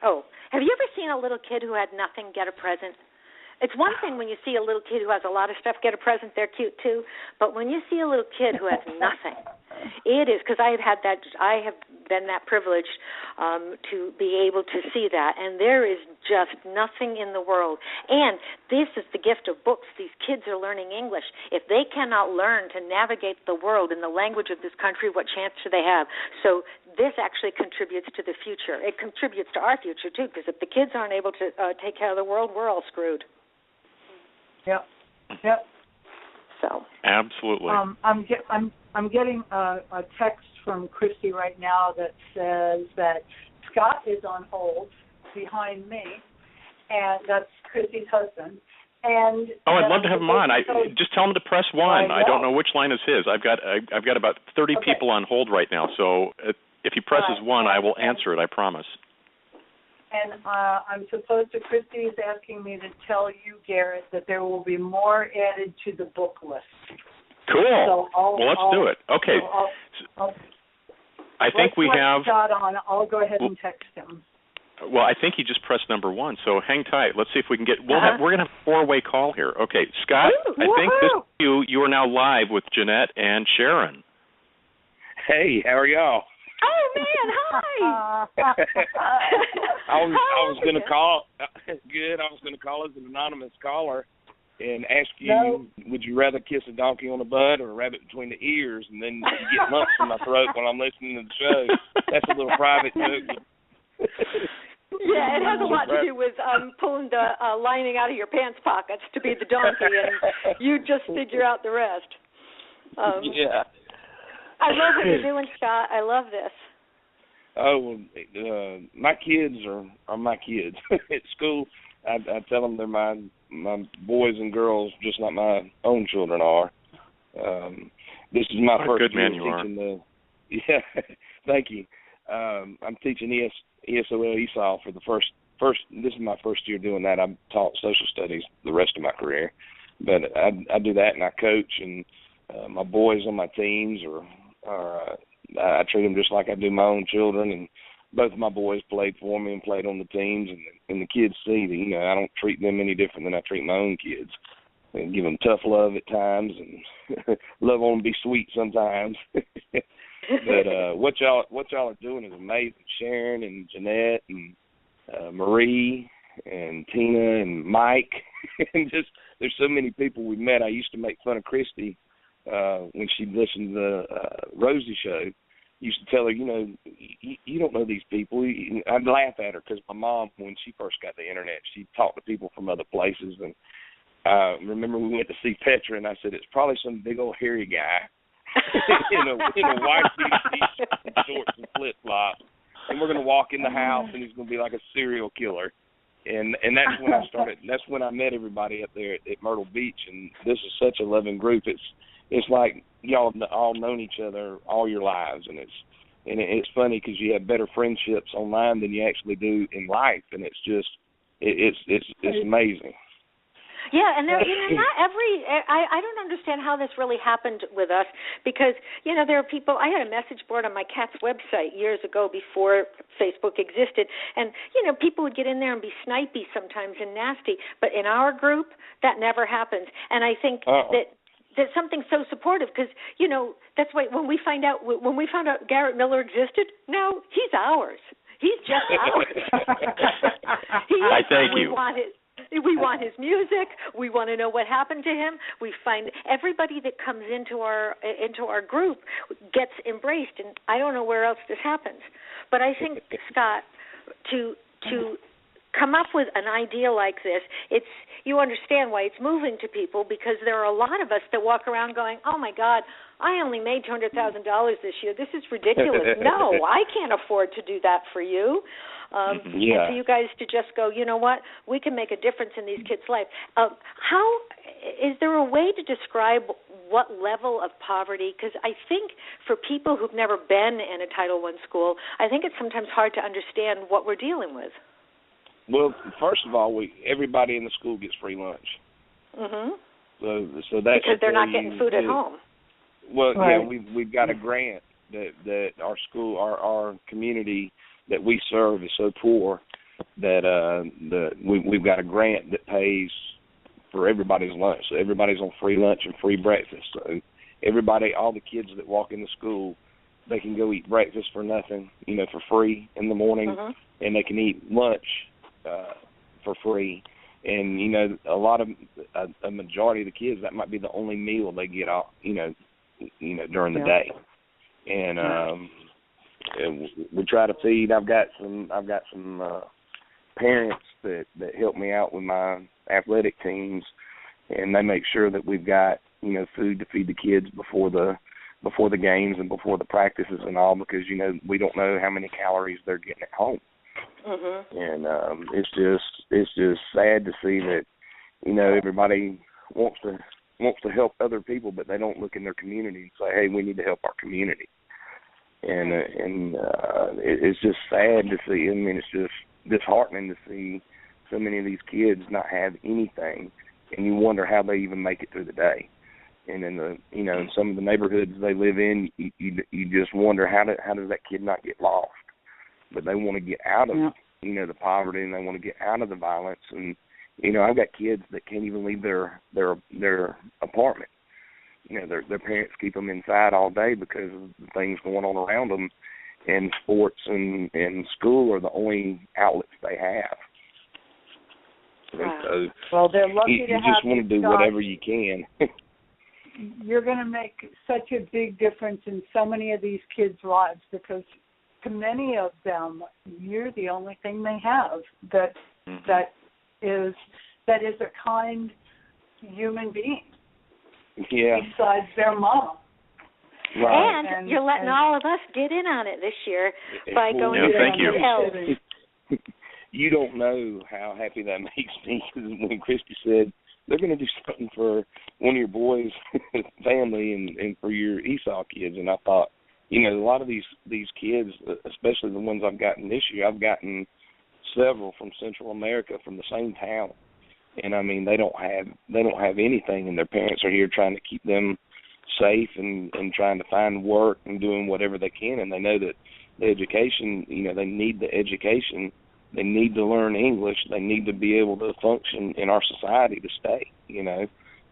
Have you ever seen a little kid who had nothing get a present? It's one thing when you see a little kid who has a lot of stuff get a present, they're cute too. But when you see a little kid who has nothing, it is, because I have been that privileged to be able to see that, and there is just nothing in the world. And this is the gift of books. These kids are learning English. If they cannot learn to navigate the world in the language of this country, what chance do they have? So this actually contributes to the future. It contributes to our future too, because if the kids aren't able to take care of the world, we're all screwed. Yep. So absolutely. I'm getting a text from Kristy right now that says that Scott is on hold behind me, and that's Kristy's husband. And I'd love to have him on. Just tell him to press 1. I don't know which line is his. I've got about 30 people on hold right now. So if he presses 1, I will answer it. I promise. And I'm supposed to, Kristy is asking me to tell you, Garrett, that there will be more added to the book list. Cool. So let's do it. Okay. I think we have Scott on. I'll go ahead and text him. Well, I think he just pressed number 1, so hang tight. Let's see if we can get. We're going to have a 4-way call here. Okay, Scott, I think this is you are now live with Janette and Sharon. Hey, how are y'all? Oh man, hi. I was going to call. Good. I was going to call as an anonymous caller and ask you, would you rather kiss a donkey on the butt or a rabbit between the ears? And then you get lumps in my throat when I'm listening to the show. That's a little private joke. Yeah, it has a lot to do with pulling the lining out of your pants pockets to be the donkey, and you just figure out the rest. Yeah. I love what you're doing, Scott. I love this. Oh, my kids are my kids. At school, I tell them they're my boys and girls, just like my own children are. This is my first year teaching Yeah, thank you. I'm teaching ESOL ESOL for the first. This is my first year doing that. I've taught social studies the rest of my career, but I do that and I coach, and my boys on my teams I treat them just like I do my own children, and both of my boys played for me and played on the teams, and the kids see that I don't treat them any different than I treat my own kids. I give them tough love at times and love on them be sweet sometimes. But what y'all are doing is amazing. Sharon and Janette and Marie and Tina and Mike, and just there's so many people we've met. I used to make fun of Kristy when she listened to the Rosie show. Used to tell her, you don't know these people. I'd laugh at her because my mom, when she first got the internet, she talked to people from other places. And remember we went to see Petra, and I said, it's probably some big old hairy guy in a white t-shirt, shorts, and flip-flops. And we're going to walk in the house, and he's going to be like a serial killer. And that's when I started. That's when I met everybody up there at Myrtle Beach. And this is such a loving group. It's like y'all all known each other all your lives, and it's funny because you have better friendships online than you actually do in life, and it's just it's amazing. Yeah, and there, not every. I don't understand how this really happened with us because there are people. I had a message board on my cat's website years ago before Facebook existed, and people would get in there and be snipey sometimes and nasty. But in our group, that never happens. And I think that's something so supportive because that's why when we found out Garrett Miller existed, no, he's ours. He's just ours. I thank you. We want his music. We want to know what happened to him. We find everybody that comes into our group gets embraced, and I don't know where else this happens. But I think, Scott, to come up with an idea like this, you understand why it's moving to people because there are a lot of us that walk around going, oh my God, I only made $200,000 this year. This is ridiculous. No, I can't afford to do that for you. And for you guys to just go, you know what, we can make a difference in these kids' life. Is there a way to describe what level of poverty? Because I think for people who've never been in a Title I school, I think it's sometimes hard to understand what we're dealing with. Well, first of all, everybody in the school gets free lunch. Mm-hmm. So that's because they're not getting food at home. Well, right. Yeah, we've got a grant that our school, our community that we serve is so poor that we've got a grant that pays for everybody's lunch. So everybody's on free lunch and free breakfast. So all the kids that walk in the school, they can go eat breakfast for nothing, for free in the morning, and they can eat lunch for free. And a majority of the kids, that might be the only meal they get off, during the day. And we try to feed. I've got some parents that help me out with my athletic teams, and they make sure that we've got food to feed the kids before the games and before the practices and all, because we don't know how many calories they're getting at home. Mm-hmm. And it's just sad to see that everybody wants to help other people, but they don't look in their community and say, hey, we need to help our community. And it's just sad to see. I mean, it's just disheartening to see so many of these kids not have anything, and you wonder how they even make it through the day. And in in some of the neighborhoods they live in, you just wonder how does that kid not get lost? But they want to get out of the poverty, and they want to get out of the violence. And I've got kids that can't even leave their apartment. Their parents keep them inside all day because of the things going on around them, and sports and school are the only outlets they have. Wow. Well, they're lucky you to have just want to do whatever you can. You're going to make such a big difference in so many of these kids' lives, because to many of them, you're the only thing they have that is a kind human being. Yeah. Besides their mom. Right. And you're letting all of us get in on it this year by going to thank you. Elves. You don't know how happy that makes me, because when Kristy said they're going to do something for one of your boys' family and for your Esau kids, and I thought, a lot of these kids, especially the ones I've gotten this year, I've gotten several from Central America from the same town. And I mean, they don't have anything, and their parents are here trying to keep them safe and trying to find work and doing whatever they can. And they know that the education, they need the education. They need to learn English. They need to be able to function in our society to stay,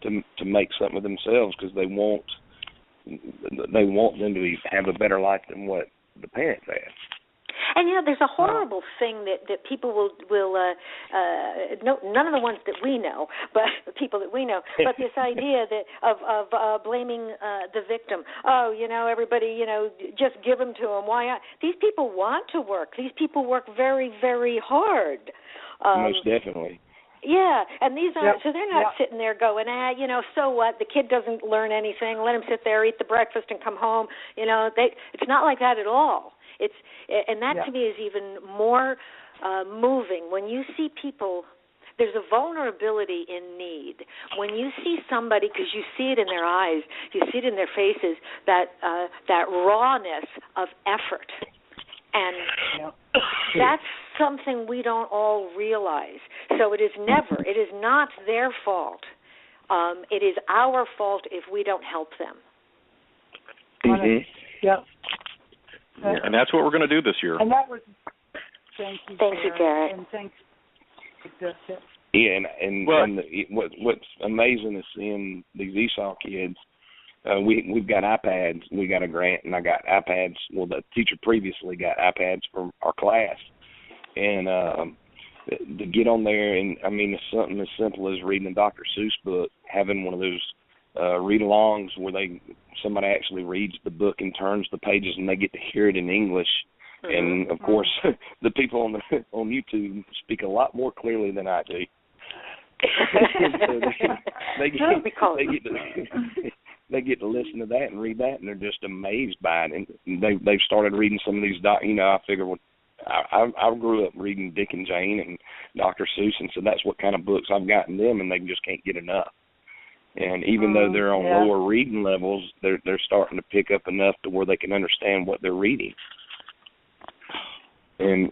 to make something of themselves, because they want them to have a better life than what the parents have. And there's a horrible thing that people will no, none of the ones that we know, but the people that we know, but this idea that of blaming the victim. Oh, everybody, just give them to them. Why not? These people want to work. These people work very, very hard. Most definitely. Yeah, and these aren't, so they're not sitting there going, so what? The kid doesn't learn anything. Let him sit there, eat the breakfast, and come home. It's not like that at all. And that to me is even more moving when you see people. There's a vulnerability in need when you see somebody, because you see it in their eyes, you see it in their faces, that rawness of effort, and that's something we don't all realize. So it is not their fault. It is our fault if we don't help them. Mm-hmm. Yep. And that's what we're going to do this year. And that was. Thank you, Garrett. And thanks. Yeah, what's amazing is seeing these ESOL kids. We've got iPads. We got a grant, and I got iPads. Well, the teacher previously got iPads from our class, and to get on there, and I mean, it's something as simple as reading a Dr. Seuss book, having one of those read-alongs where somebody actually reads the book and turns the pages, and they get to hear it in English. Mm-hmm. And of course, the people on YouTube speak a lot more clearly than I do. So they get to listen to that and read that, and they're just amazed by it. And they've started reading some of these. I figure I grew up reading Dick and Jane and Dr. Seuss, and so that's what kind of books I've gotten them, and they just can't get enough. And even though they're on lower reading levels, they're starting to pick up enough to where they can understand what they're reading. And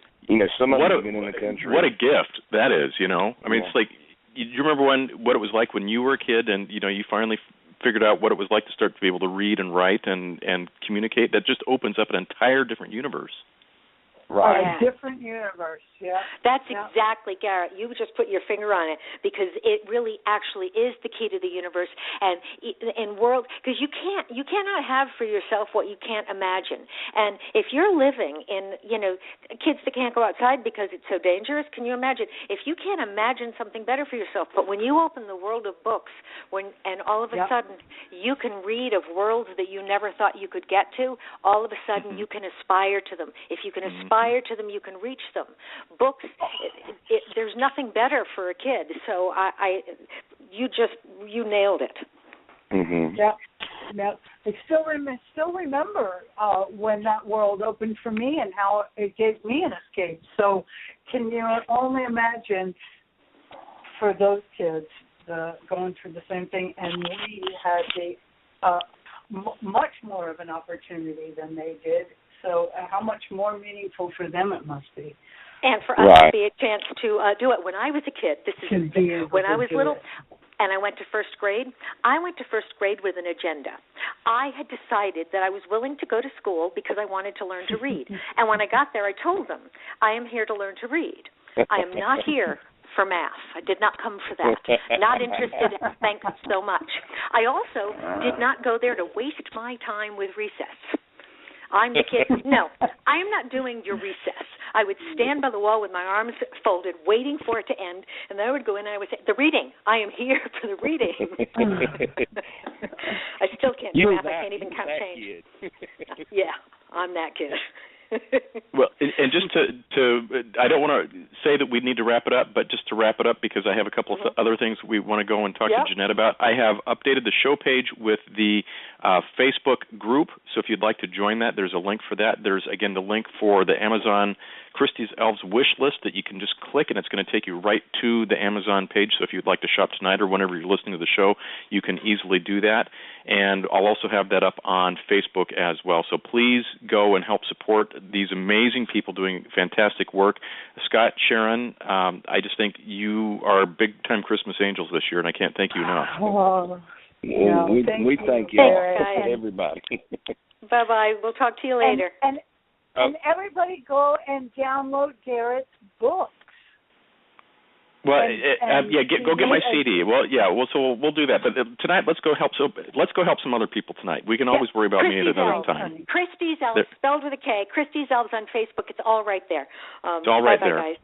some of them have been in the country. What a gift that is, I mean, it's like, you remember what it was like when you were a kid, and you finally figured out what it was like to start to be able to read and write and communicate. That just opens up an entire different universe. Right. A different universe, yeah. That's exactly, Garrett. You just put your finger on it, because it really actually is the key to the universe and in world, because you cannot have for yourself what you can't imagine. And if you're living in, kids that can't go outside because it's so dangerous, can you imagine? If you can't imagine something better for yourself, but when you open the world of books, and all of a sudden you can read of worlds that you never thought you could get to, all of a sudden you can aspire to them. If you can aspire to them, you can reach them. Books, there's nothing better for a kid. So you nailed it. Mm-hmm. Yeah. I still remember when that world opened for me and how it gave me an escape. So can you only imagine for those kids going through the same thing, and we had much more of an opportunity than they did. So how much more meaningful for them it must be. And for us to be a chance to do it. When I was a kid, when I was little, and I went to first grade, with an agenda. I had decided that I was willing to go to school because I wanted to learn to read. And when I got there, I told them, I am here to learn to read. I am not here for math. I did not come for that. Not interested, thanks so much. I also did not go there to waste my time with recess. I'm the kid. No, I am not doing your recess. I would stand by the wall with my arms folded, waiting for it to end, and then I would go in and I would say, the reading. I am here for the reading. I still can't do math. I can't even count change. Yeah, I'm that kid. Well, and just to I don't want to say that we need to wrap it up, but just to wrap it up, because I have a couple of other things we want to go and talk to Janette about. I have updated the show page with the Facebook group, so if you'd like to join that, there's a link for that. There's, again, the link for the Amazon Kristy's Elves wish list that you can just click, and it's going to take you right to the Amazon page. So if you'd like to shop tonight or whenever you're listening to the show, you can easily do that. And I'll also have that up on Facebook as well. So please go and help support these amazing people doing fantastic work. Scott, Sharon, I just think you are big-time Christmas angels this year, and I can't thank you enough. We thank you all, everybody. Bye-bye. We'll talk to you later. And everybody go and download Garrett's books. Well, go get my CD. So we'll do that. But tonight, let's go help some other people tonight. We can always worry about me at another time. Kristy's Elves, spelled with a K. Kristy's Elves on Facebook. It's all right there. It's all right there. Guys.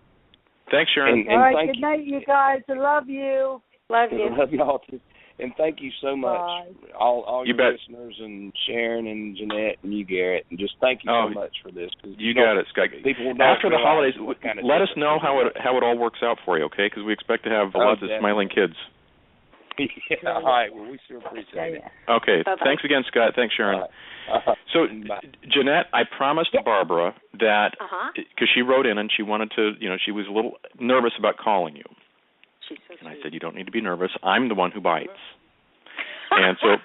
Thanks, Sharon. All right. Good night, you guys. I love you. Love you. Love you all too. And thank you so much, all you your listeners, and Sharon and Jeanette and you, Garrett, and just thank you so much for this. You got it, Scott. After the holidays, let us know how it all works out for you, okay? Because we expect to have lots of smiling kids. All right. Well, we sure appreciate it. Okay. Bye-bye. Thanks again, Scott. Thanks, Sharon. So, Janette, I promised Barbara that, because she wrote in and she wanted to, she was a little nervous about calling you. She's so sweet. And I said, you don't need to be nervous. I'm the one who bites. And so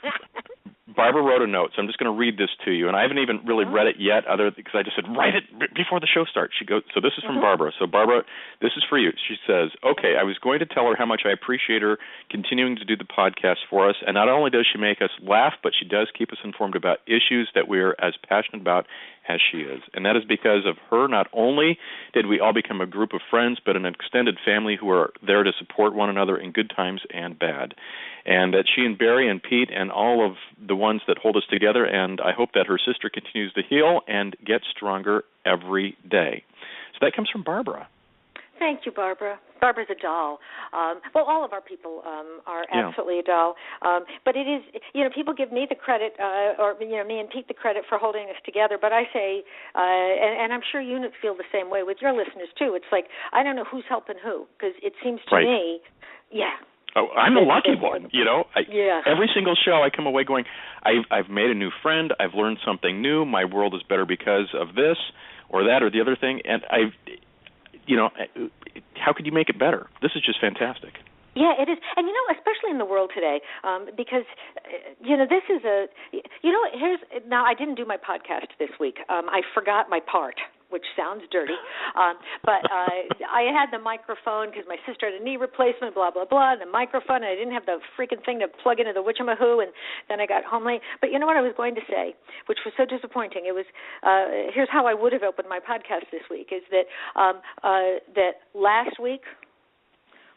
Barbara wrote a note, so I'm just going to read this to you, and I haven't even really read it yet, because I just said, write it before the show starts. She goes, so this is from Barbara. So, Barbara, this is for you. She says, okay, I was going to tell her how much I appreciate her continuing to do the podcast for us, and not only does she make us laugh, but she does keep us informed about issues that we're as passionate about as she is. And that is because of her. Not only did we all become a group of friends, but an extended family who are there to support one another in good times and bad. And that she and Barry and Pete and all of the ones that hold us together, and I hope that her sister continues to heal and get stronger every day. So that comes from Barbara. Thank you, Barbara. Barbara's a doll. Well, all of our people are absolutely a doll. But it is, people give me the credit, or me and Pete the credit for holding us together. But I say, and I'm sure units feel the same way with your listeners too. It's like I don't know who's helping who, because it seems to me, Oh, I'm the lucky one, Every single show I come away going, I've made a new friend, I've learned something new, my world is better because of this or that or the other thing, and how could you make it better? This is just fantastic. Yeah, it is. And, especially in the world today, because, this is now I didn't do my podcast this week. I forgot my part, which sounds dirty. But I had the microphone because my sister had a knee replacement, blah, blah, blah, and the microphone, and I didn't have the freaking thing to plug into the whatchamahoo, and then I got home late. But you know what I was going to say, which was so disappointing? It was, here's how I would have opened my podcast this week, is that that last week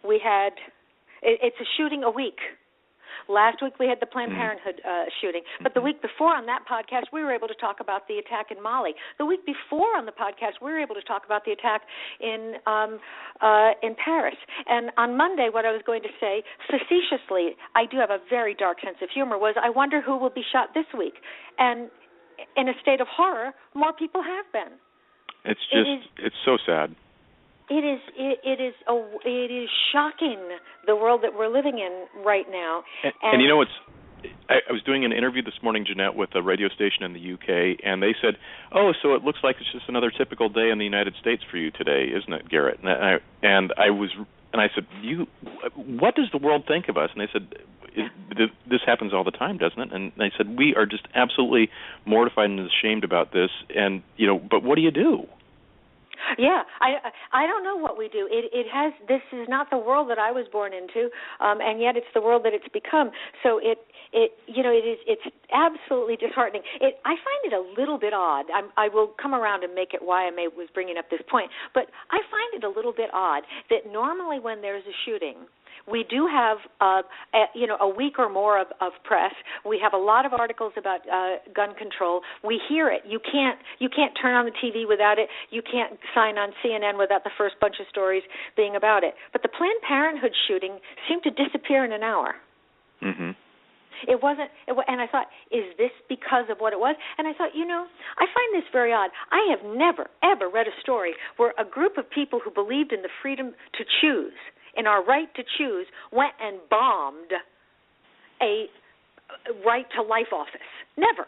we had, it's a shooting a week. Last week we had the Planned Parenthood shooting, but the week before on that podcast we were able to talk about the attack in Mali. The week before on the podcast we were able to talk about the attack in Paris. And on Monday, what I was going to say facetiously, I do have a very dark sense of humor, was I wonder who will be shot this week. And in a state of horror, more people have been. It's so sad. It is shocking, the world that we're living in right now. And I was doing an interview this morning, Janette, with a radio station in the UK, and they said, "Oh, so it looks like it's just another typical day in the United States for you today, isn't it, Garrett?" And I said, "What does the world think of us?" And they said, "This happens all the time, doesn't it?" And they said, "We are just absolutely mortified and ashamed about this, and but what do you do?" Yeah, I don't know what we do. This is not the world that I was born into, and yet it's the world that it's become. So it's absolutely disheartening. I find it a little bit odd. I will come around and make it why I was bringing up this point, but I find it a little bit odd that normally when there's a shooting, we do have, a week or more of press. We have a lot of articles about gun control. We hear it. You can't turn on the TV without it. You can't sign on CNN without the first bunch of stories being about it. But the Planned Parenthood shooting seemed to disappear in an hour. Mm-hmm. It wasn't, and I thought, is this because of what it was? And I thought, I find this very odd. I have never, ever read a story where a group of people who believed in the freedom to choose, in our right to choose, went and bombed a right-to-life office. Never.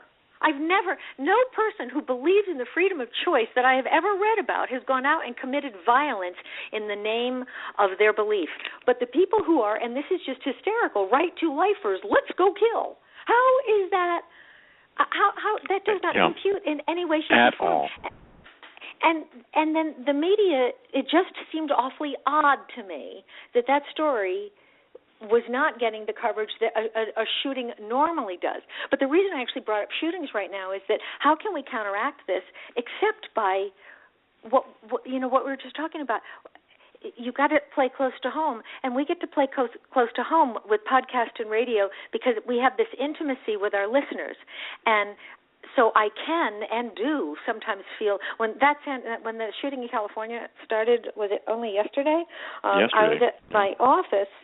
No person who believes in the freedom of choice that I have ever read about has gone out and committed violence in the name of their belief. But the people who are, and this is just hysterical, right-to-lifers, let's go kill. How is that? How that does not compute in any way, shape, or form. At all. And then the media, it just seemed awfully odd to me that story was not getting the coverage that a shooting normally does. But the reason I actually brought up shootings right now is that how can we counteract this except by what we were just talking about? You've got to play close to home, and we get to play close to home with podcast and radio because we have this intimacy with our listeners. And so I can and do sometimes feel when the shooting in California started, was it only yesterday? Yesterday. I was at my office,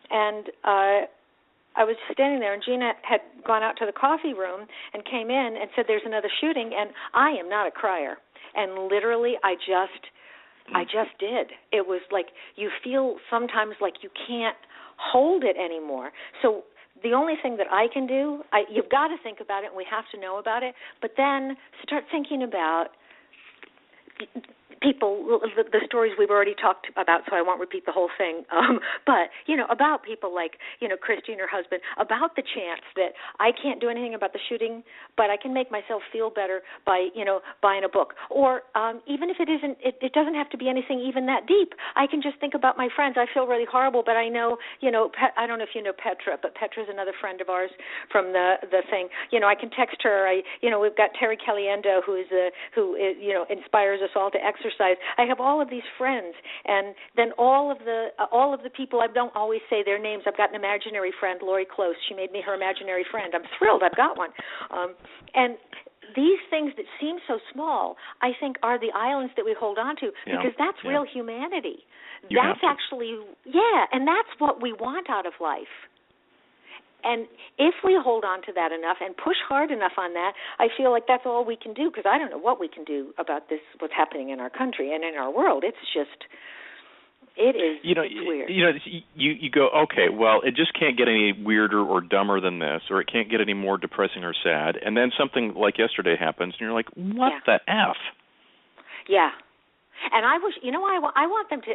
and I was standing there, and Gina had gone out to the coffee room and came in and said, "There's another shooting," and I am not a crier, and literally I just did. It was like you feel sometimes like you can't hold it anymore. So the only thing that I can do, you've got to think about it, and we have to know about it, but then start thinking about people, the stories we've already talked about, so I won't repeat the whole thing, but, about people like, Kristy and her husband, about the chance that I can't do anything about the shooting, but I can make myself feel better by, buying a book. Or even if it doesn't have to be anything even that deep. I can just think about my friends. I feel really horrible, but I know, I don't know if you know Petra, but Petra's another friend of ours from the thing. I can text her. We've got Terry Caliendo, who inspires us all to exercise. I have all of these friends, and then all of the people. I don't always say their names. I've got an imaginary friend, Lori Close. She made me her imaginary friend. I'm thrilled. I've got one, and these things that seem so small, I think, are the islands that we hold on to, because that's real humanity. That's actually, and that's what we want out of life. And if we hold on to that enough and push hard enough on that, I feel like that's all we can do, because I don't know what we can do about this, what's happening in our country and in our world. It's just, it is weird. You go, okay, well, it just can't get any weirder or dumber than this, or it can't get any more depressing or sad. And then something like yesterday happens, and you're like, what the F? Yeah. And I wish, I want them to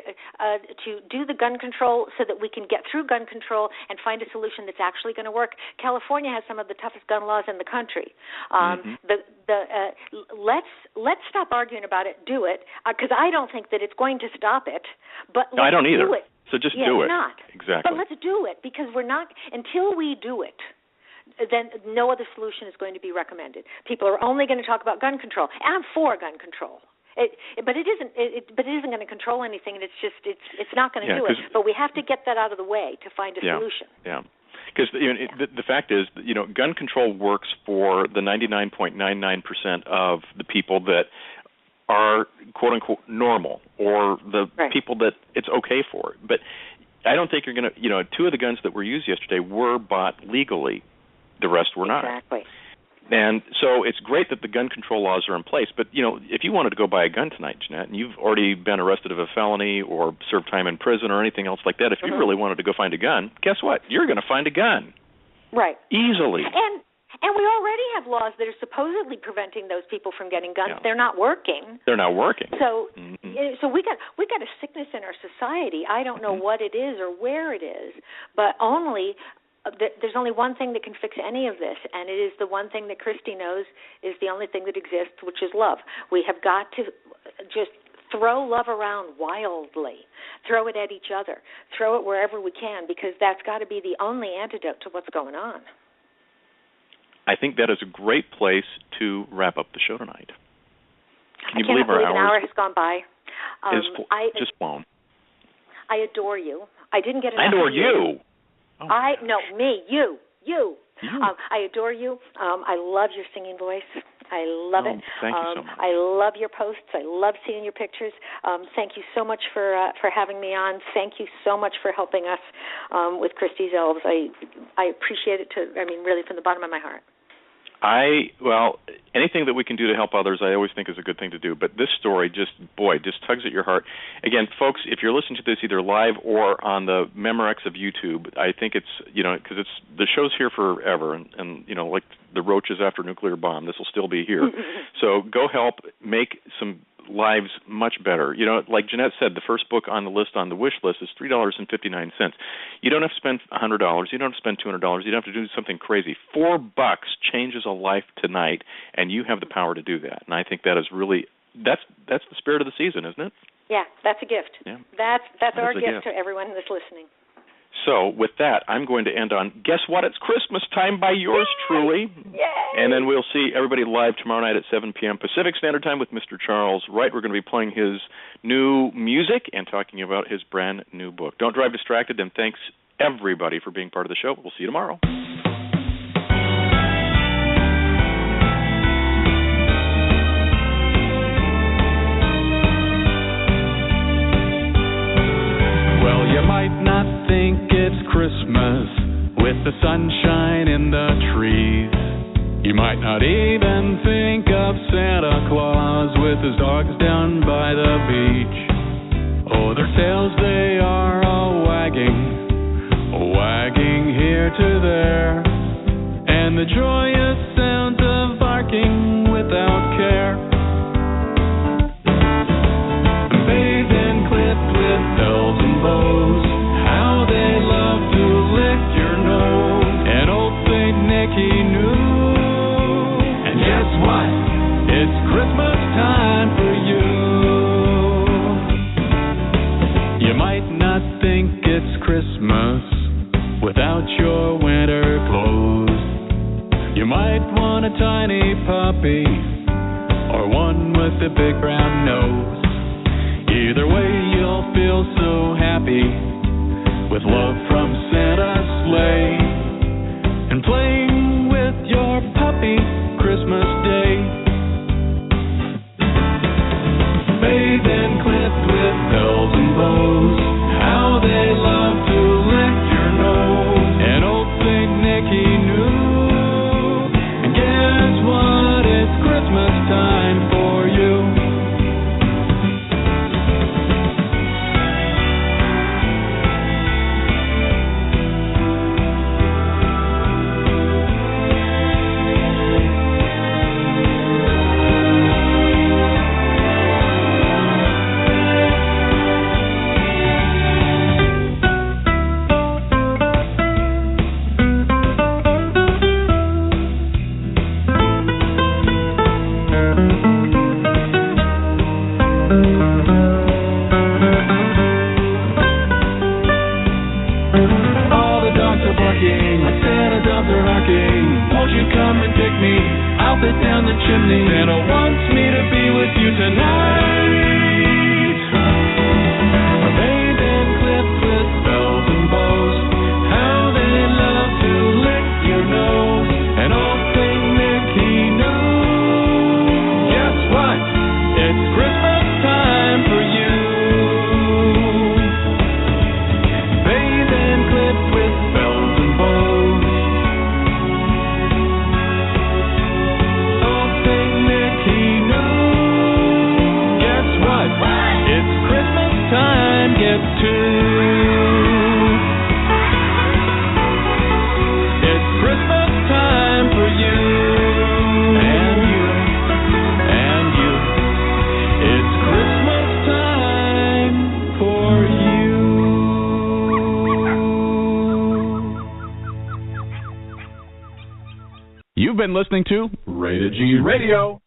do the gun control so that we can get through gun control and find a solution that's actually going to work. California has some of the toughest gun laws in the country. Let's stop arguing about it. Do it, because I don't think that it's going to stop it. But let's I don't either. Do it. So just do it. Not. Exactly. But let's do it, because we're not until we do it. Then no other solution is going to be recommended. People are only going to talk about gun control, and I'm for gun control. But it isn't going to control anything, and it's not going to do it. But we have to get that out of the way to find a solution. Yeah. Because the fact is, gun control works for the 99.99% of the people that are quote unquote normal, or the people that it's okay for. But I don't think you're going to. Two of the guns that were used yesterday were bought legally. The rest were not. Exactly. And so it's great that the gun control laws are in place, but, if you wanted to go buy a gun tonight, Janette, and you've already been arrested of a felony or served time in prison or anything else like that, if you really wanted to go find a gun, guess what? You're going to find a gun. Right. Easily. And we already have laws that are supposedly preventing those people from getting guns. Yeah. They're not working. So so we got a sickness in our society. I don't know what it is or where it is, but there's only one thing that can fix any of this, and it is the one thing that Kristy knows is the only thing that exists, which is love. We have got to just throw love around wildly, throw it at each other, throw it wherever we can, because that's got to be the only antidote to what's going on. I think that is a great place to wrap up the show tonight. Can you believe an hour has gone by? Just flown. I adore you. I didn't get enough. I adore you. You. You. I adore you. I love your singing voice. I love it. Thank you so much. I love your posts. I love seeing your pictures. Thank you so much for having me on. Thank you so much for helping us with Kristy's Elves. I appreciate it really from the bottom of my heart. Anything that we can do to help others, I always think is a good thing to do. But this story just tugs at your heart. Again, folks, if you're listening to this either live or on the Memorex of YouTube, I think it's, because the show's here forever, and like the roaches after a nuclear bomb, this will still be here. So go help make some lives much better. Like Janette said, the first book on the list, on the wish list, is $3.59. You don't have to spend $100. You don't have to spend $200. You don't have to do something crazy. $4 changes a life tonight, and you have the power to do that. And I think that is really that's the spirit of the season, isn't it? Yeah, that's a gift. Yeah. That's our gift to everyone that's listening. So with that, I'm going to end on, guess what? It's Christmas time by yours truly. Yay! And then we'll see everybody live tomorrow night at 7 p.m. Pacific Standard Time with Mr. Charles Wright. We're going to be playing his new music and talking about his brand new book. Don't drive distracted, and thanks everybody for being part of the show. We'll see you tomorrow. Well, you might not think it's Christmas with the sunshine in the trees. You might not even think of Santa Claus with his dogs down by the beach. Oh, their tails, they are all wagging here to there, and the joyous sounds of barking without care. Christmas without your winter clothes. You might want a tiny puppy or one with a big brown nose. Either way, you'll feel so happy with love from Santa's sleigh and playing with your puppy Christmas Day. Bathed and clipped with bells and bows, how they love to lick your nose. And old Big Nicky knew, and guess what? It's Christmas time for you. Down the chimney, Santa wants me to be with you tonight. Bathed and clipped with bells and bows, how they love to lick your nose. And old St. Nicky knew. Guess what? It's Christmas time for you. Bathed and clipped with bells and bows. Time get to. It's Christmas time for you and you and you. It's Christmas time for you. You've been listening to Rated G Radio.